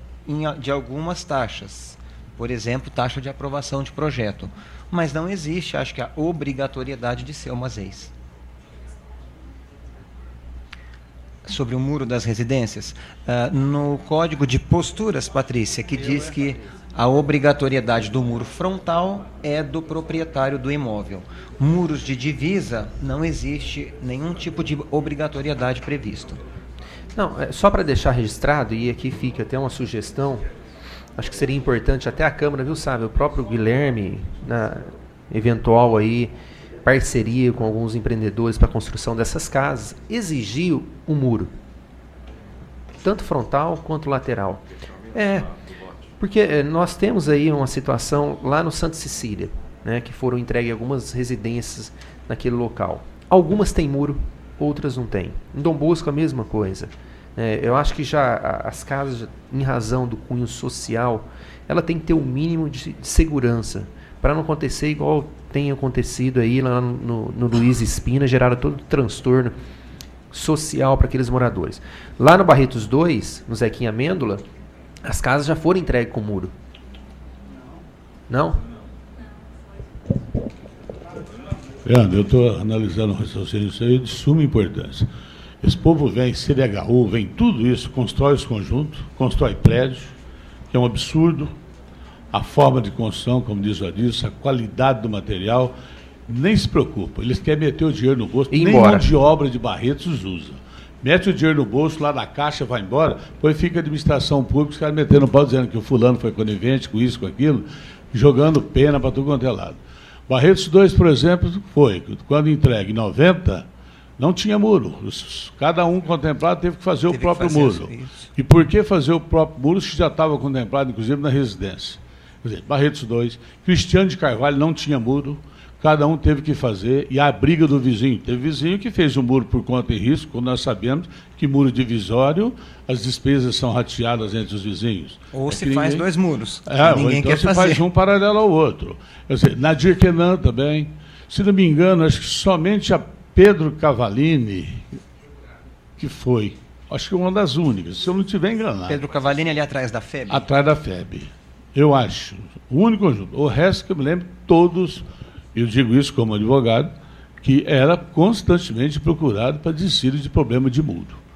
de algumas taxas. Por exemplo, taxa de aprovação de projeto. Mas não existe, acho que, a obrigatoriedade de ser uma EIs. Sobre o muro das residências, no Código de Posturas, Patrícia, que diz que a obrigatoriedade do muro frontal é do proprietário do imóvel. Muros de divisa, não existe nenhum tipo de obrigatoriedade previsto. Não, só para deixar registrado, e aqui fica até uma sugestão, acho que seria importante até a Câmara, viu, sabe, o próprio Guilherme, na eventual aí parceria com alguns empreendedores para a construção dessas casas, exigiu um muro, tanto frontal quanto lateral. Porque nós temos aí uma situação lá no Santa Cecília, né, que foram entregues algumas residências naquele local. Algumas têm muro, outras não têm. Em Dom Bosco a mesma coisa. Eu acho que já as casas, em razão do cunho social, ela tem que ter o mínimo de segurança, para não acontecer igual tem acontecido aí lá no Luiz Espina, gerado todo o transtorno social para aqueles moradores. Lá no Barretos 2, no Zequinha Amêndola, as casas já foram entregues com muro. Não? Leandro, eu estou analisando um raciocínio isso aí de suma importância. Esse povo vem, CDHU, vem tudo isso, constrói os conjuntos, constrói prédios, que é um absurdo, a forma de construção, como diz o Adilson, a qualidade do material, nem se preocupa, eles querem meter o dinheiro no bolso, nem mão de obra de Barretos usa. Mete o dinheiro no bolso, lá da caixa, vai embora, depois fica a administração pública, os caras metendo o pau dizendo que o fulano foi conivente com isso, com aquilo, jogando pena para tudo quanto é lado. Barretos 2, por exemplo, foi, quando entregue em 90, não tinha muro. Cada um contemplado teve que fazer o próprio muro. E por que fazer o próprio muro se já estava contemplado, inclusive, na residência? Quer dizer, Barretos 2, Cristiano de Carvalho não tinha muro, cada um teve que fazer, e a briga do vizinho. Teve vizinho que fez o muro por conta e risco, quando nós sabemos que muro divisório, as despesas são rateadas entre os vizinhos. Ou se faz dois muros, ninguém quer fazer. Faz um paralelo ao outro. Quer dizer, na Dirquenan também, se não me engano, acho que somente a Pedro Cavallini, que foi, acho que uma das únicas, se eu não estiver enganado. Pedro Cavallini ali atrás da FEB? Atrás da FEB, eu acho. O único conjunto. O resto que eu me lembro, todos, eu digo isso como advogado, que era constantemente procurado para desistir de problema de muro.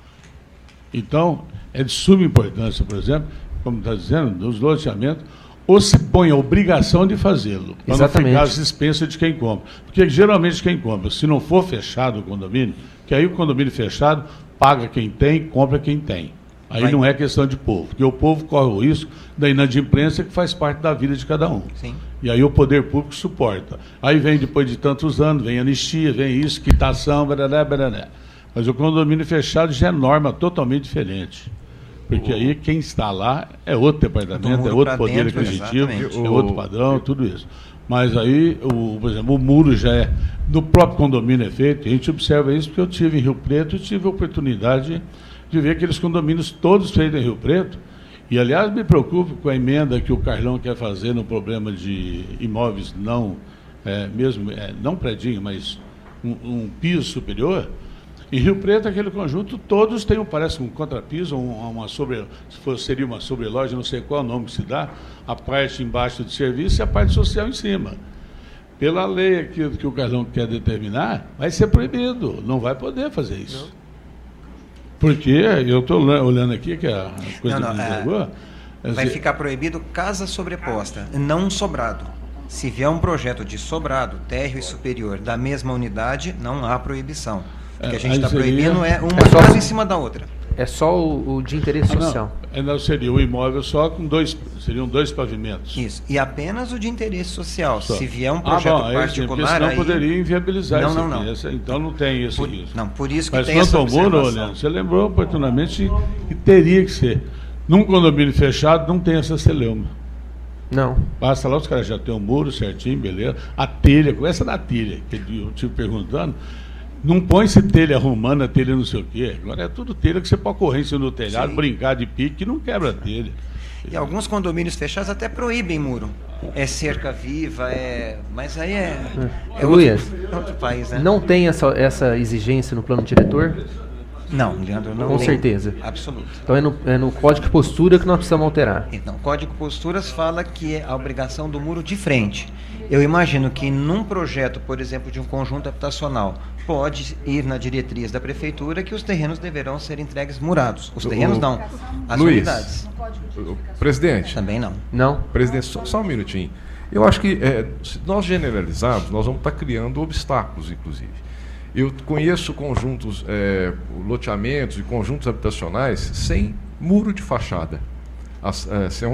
Então, é de suma importância, por exemplo, como está dizendo, nos loteamentos, ou se põe a obrigação de fazê-lo, para não ficar às expensas de quem compra. Porque geralmente quem compra, se não for fechado o condomínio, que aí o condomínio fechado paga quem tem, compra quem tem. Aí não é questão de povo, porque o povo corre o risco da inadimplência que faz parte da vida de cada um. Sim. E aí o poder público suporta. Aí vem, depois de tantos anos, vem anistia, vem isso, quitação, barará, barará. Mas o condomínio fechado já é norma totalmente diferente. Porque aí quem está lá é outro departamento, é outro poder aquisitivo, é outro padrão, tudo isso. Mas aí, por exemplo, o muro já é, no próprio condomínio é feito, a gente observa isso porque eu tive em Rio Preto e tive a oportunidade de ver aqueles condomínios todos feitos em Rio Preto. E, aliás, me preocupo com a emenda que o Carlão quer fazer no problema de imóveis não, não predinho, mas um piso superior. Em Rio Preto, aquele conjunto, todos têm, parece um contrapiso, seria uma sobreloja, não sei qual é o nome que se dá, a parte embaixo de serviço e a parte social em cima. Pela lei que o Carlão quer determinar, vai ser proibido, não vai poder fazer isso. Não. Porque, eu estou olhando aqui, que a coisa que me jogou... Vai ficar proibido casa sobreposta, não sobrado. Se vier um projeto de sobrado, térreo e superior, da mesma unidade, não há proibição. O que a gente está proibindo uma casa em cima da outra. É só o de interesse social. Não, seria o imóvel só com seriam dois pavimentos. Isso, e apenas o de interesse social. Só. Se vier um projeto particular, aí... poderia inviabilizar isso. Não. Então não tem isso. Não, por isso que mas tem essa observação. Mas Leandro, você lembrou oportunamente que teria que ser. Num condomínio fechado não tem essa celeuma. Não. Basta lá, os caras já têm um muro certinho, beleza. A telha, começa da telha, que eu estive perguntando. Não põe-se telha romana, telha não sei o quê. Agora é tudo telha que você pode correr em cima do telhado, sim, brincar de pique, que não quebra a telha. E alguns condomínios fechados até proíbem muro. É cerca viva, mas aí é outro país, né? Não tem essa exigência no plano diretor? Não, Leandro, não. Com certeza. Absoluto. Então é no Código de Postura que nós precisamos alterar. Então, o Código de Posturas fala que é a obrigação do muro de frente. Eu imagino que num projeto, por exemplo, de um conjunto habitacional, pode ir na diretriz da prefeitura que os terrenos deverão ser entregues murados. Os terrenos não, as unidades. Presidente. Também não. Não? Presidente, só um minutinho. Eu acho que se nós generalizarmos, nós vamos estar criando obstáculos, inclusive. Eu conheço conjuntos, loteamentos e conjuntos habitacionais sem muro de fachada.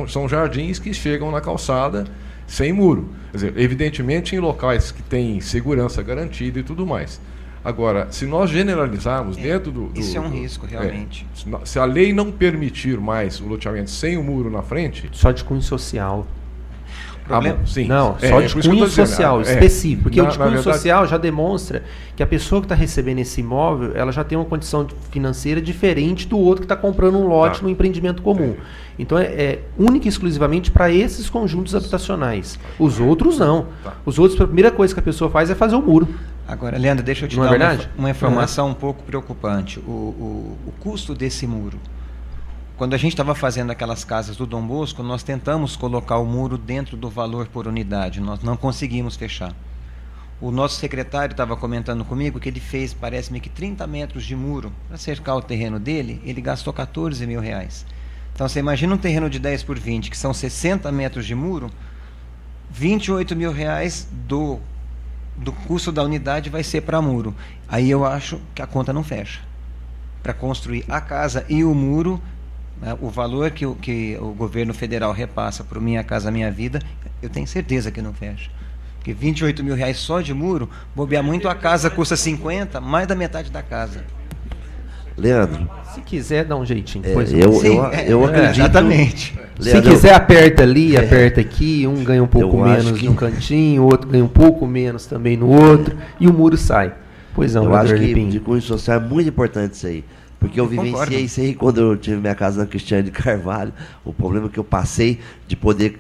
São jardins que chegam na calçada sem muro. Quer dizer, evidentemente em locais que têm segurança garantida e tudo mais. Agora, se nós generalizarmos dentro do... Isso é um risco, realmente. Se a lei não permitir mais o loteamento sem o muro na frente... Só de cunho social. Bom, sim. Não, só de cunho social específico. Porque o de cunho social já demonstra que a pessoa que está recebendo esse imóvel, ela já tem uma condição financeira diferente do outro que está comprando um lote no empreendimento comum. Então é única e exclusivamente para esses conjuntos habitacionais. Os outros não. Os outros, a primeira coisa que a pessoa faz é fazer o muro. Agora, Leandro, deixa eu te dar uma informação um pouco preocupante. O custo desse muro. Quando a gente estava fazendo aquelas casas do Dom Bosco, nós tentamos colocar o muro dentro do valor por unidade. Nós não conseguimos fechar. O nosso secretário estava comentando comigo que ele fez, parece-me que 30 metros de muro para cercar o terreno dele, ele gastou R$14 mil. Então você imagina um terreno de 10 por 20, que são 60 metros de muro, R$28 mil do custo da unidade vai ser para muro. Aí eu acho que a conta não fecha. Para construir a casa e o muro, né, o valor que o governo federal repassa para o Minha Casa Minha Vida, eu tenho certeza que não fecha. Porque R$28 mil só de muro, bobear muito, a casa custa 50, mais da metade da casa. Leandro, Se quiser, dá um jeitinho. eu acredito. Exatamente. Se Leandro, quiser, aperta ali, aperta aqui, um ganha um pouco eu acho menos que- num cantinho, o outro ganha um pouco menos também no outro, e o muro sai. Pois não, eu acho vereador que Lipim. de cunho social é muito importante isso aí. Porque eu vivenciei concordo. isso aí quando eu tive minha casa na Cristiane de Carvalho. O problema que eu passei de poder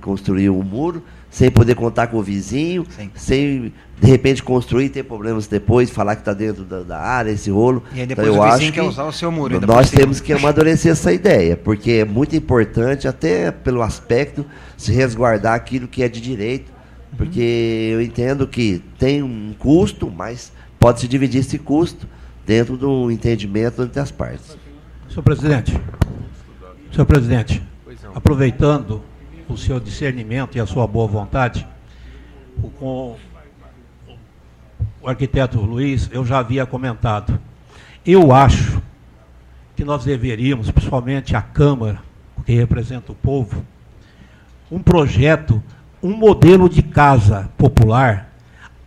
construir um muro, sem poder contar com o vizinho, Sim. sem de repente construir e ter problemas depois, falar que está dentro da área, esse rolo. E aí depois Então, o eu vizinho acho quer que usar o seu muro ainda por nós cima. temos que amadurecer essa ideia, porque é muito importante, até pelo aspecto, se resguardar aquilo que é de direito, porque eu entendo que tem um custo, mas pode-se dividir esse custo dentro do entendimento entre as partes. Senhor presidente, aproveitando o seu discernimento e a sua boa vontade, com o arquiteto Luiz, eu já havia comentado. Eu acho que nós deveríamos, principalmente a Câmara, que representa o povo, um projeto, um modelo de casa popular,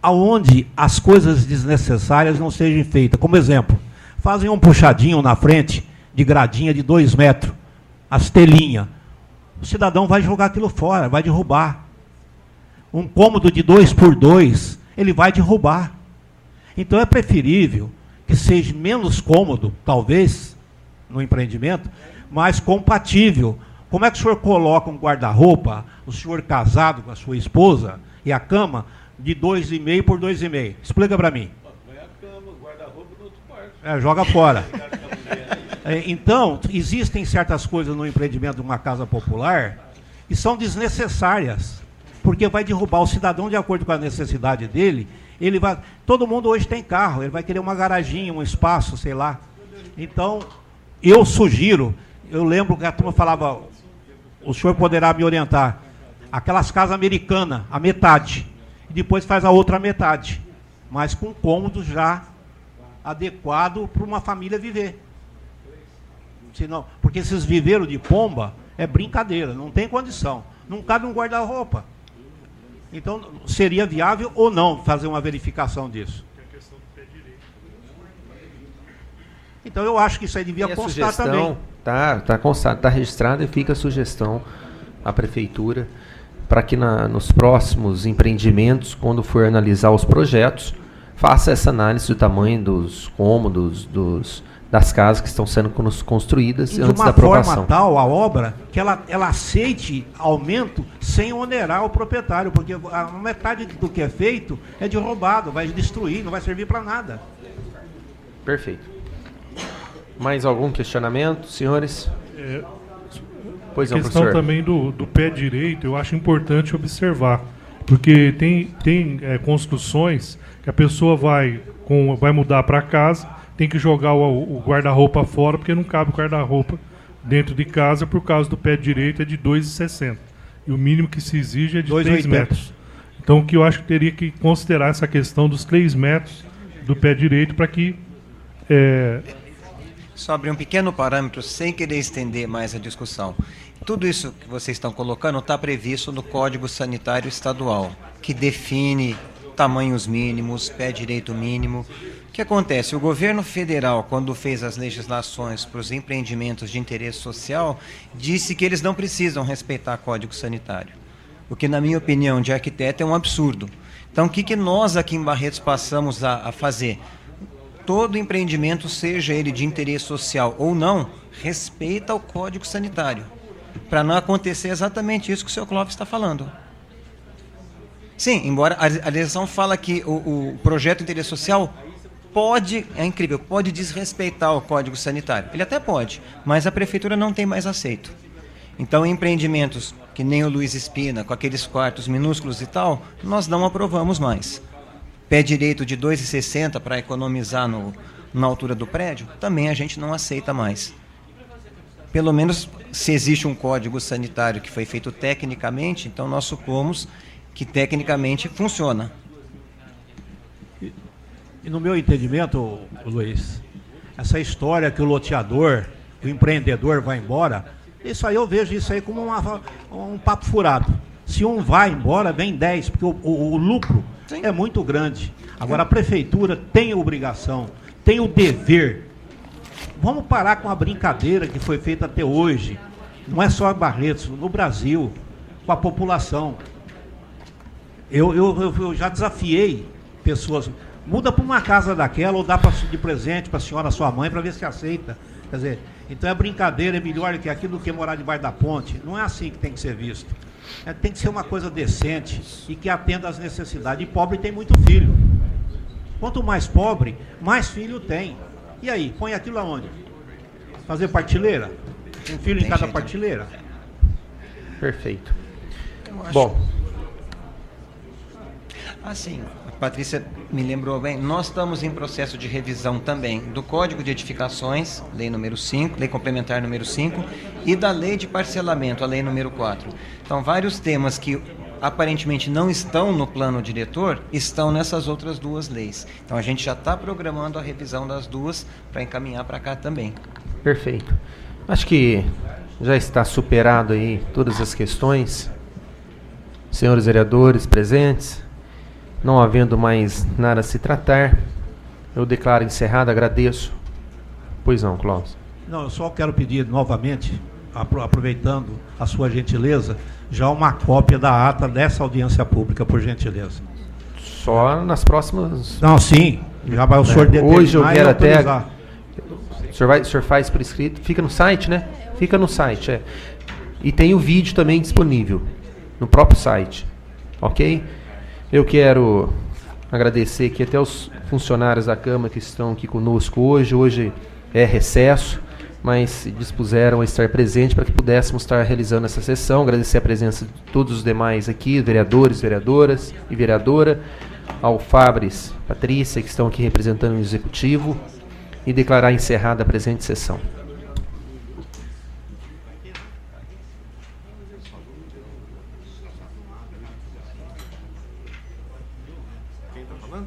aonde as coisas desnecessárias não sejam feitas. Como exemplo, fazem um puxadinho na frente de gradinha de 2 metros, as telinhas. O cidadão vai jogar aquilo fora, vai derrubar. Um cômodo de 2 por 2, ele vai derrubar. Então é preferível que seja menos cômodo, talvez, no empreendimento, mas compatível. Como é que o senhor coloca um guarda-roupa, o senhor casado com a sua esposa, e a cama de 2,5 por 2,5? Explica para mim. Joga fora. Então, existem certas coisas no empreendimento de uma casa popular que são desnecessárias, porque vai derrubar o cidadão de acordo com a necessidade dele. Ele vai. Todo mundo hoje tem carro, ele vai querer uma garaginha, um espaço, sei lá. Então, eu sugiro, eu lembro que a turma falava, o senhor poderá me orientar, aquelas casas americanas, a metade, e depois faz a outra metade, mas com cômodo já adequado para uma família viver. Senão, porque esses viveiros de pomba é brincadeira, não tem condição. Não cabe um guarda-roupa. Então, seria viável ou não fazer uma verificação disso? Então, eu acho que isso aí devia constar também. Está constado, está registrado, e fica a sugestão à Prefeitura para que nos próximos empreendimentos, quando for analisar os projetos, faça essa análise do tamanho dos cômodos, das casas que estão sendo construídas antes da aprovação. De uma forma tal, a obra, que ela aceite aumento sem onerar o proprietário, porque a metade do que é feito é de roubado, vai destruir, não vai servir para nada. Perfeito. Mais algum questionamento, senhores? Pois não, A questão professor. também do pé direito, eu acho importante observar, porque tem construções que a pessoa vai mudar para casa, tem que jogar o guarda-roupa fora, porque não cabe o guarda-roupa dentro de casa, por causa do pé direito é de 2,60. E o mínimo que se exige é de 3 metros. Então, o que eu acho que teria que considerar essa questão dos 3 metros do pé direito para que... Só abrir um pequeno parâmetro, sem querer estender mais a discussão. Tudo isso que vocês estão colocando está previsto no Código Sanitário Estadual, que define tamanhos mínimos, pé direito mínimo. O que acontece? O governo federal, quando fez as legislações para os empreendimentos de interesse social, disse que eles não precisam respeitar Código Sanitário. O que, na minha opinião, de arquiteto, é um absurdo. Então, o que nós aqui em Barretos passamos a fazer? Todo empreendimento, seja ele de interesse social ou não, respeita o Código Sanitário, para não acontecer exatamente isso que o senhor Clóvis está falando. Sim, embora a legislação fala que o projeto de interesse social pode, é incrível, pode desrespeitar o Código Sanitário. Ele até pode, mas a Prefeitura não tem mais aceito. Então, empreendimentos que nem o Luiz Espina, com aqueles quartos minúsculos e tal, nós não aprovamos mais. Pé direito de 2,60 para economizar na altura do prédio, também a gente não aceita mais. Pelo menos se existe um código sanitário que foi feito tecnicamente, então nós supomos que tecnicamente funciona. E no meu entendimento, Luiz, essa história que o loteador, o empreendedor vai embora, isso aí eu vejo isso aí como um papo furado. Se um vai embora, vem 10, porque o lucro é muito grande. Agora a prefeitura tem a obrigação, tem o dever. Vamos parar com a brincadeira que foi feita até hoje. Não é só em Barretos, no Brasil, com a população. Eu já desafiei pessoas, muda para uma casa daquela ou dá de presente para a senhora, sua mãe, para ver se aceita. Quer dizer, então é brincadeira, é melhor que aquilo do que morar debaixo da ponte. Não é assim que tem que ser visto. Tem que ser uma coisa decente e que atenda às necessidades. E pobre tem muito filho. Quanto mais pobre, mais filho tem. E aí, põe aquilo aonde? Fazer partilheira? Um filho em cada partilheira? Perfeito. Bom. Assim, a Patrícia me lembrou bem, nós estamos em processo de revisão também do Código de Edificações, lei número 5, lei complementar número 5, e da lei de parcelamento, a lei número 4. Então, vários temas que aparentemente não estão no plano diretor, estão nessas outras duas leis. Então, a gente já está programando a revisão das duas para encaminhar para cá também. Perfeito. Acho que já está superado aí todas as questões. Senhores vereadores presentes, não havendo mais nada a se tratar, eu declaro encerrado, agradeço. Pois não, Cláudio. Não, eu só quero pedir novamente, aproveitando a sua gentileza, já uma cópia da ata dessa audiência pública, por gentileza. Só nas próximas... Não, sim, já vai o senhor determinar. Hoje eu quero até... autorizar. O senhor faz por escrito, fica no site, né? Fica no site, é. E tem o vídeo também disponível no próprio site, ok? Eu quero agradecer aqui até os funcionários da Câmara que estão aqui conosco hoje. Hoje é recesso, mas se dispuseram a estar presente para que pudéssemos estar realizando essa sessão. Agradecer a presença de todos os demais aqui, vereadores, vereadoras e vereadora, ao Fabris, Patrícia, que estão aqui representando o Executivo, e declarar encerrada a presente sessão. Quem está falando?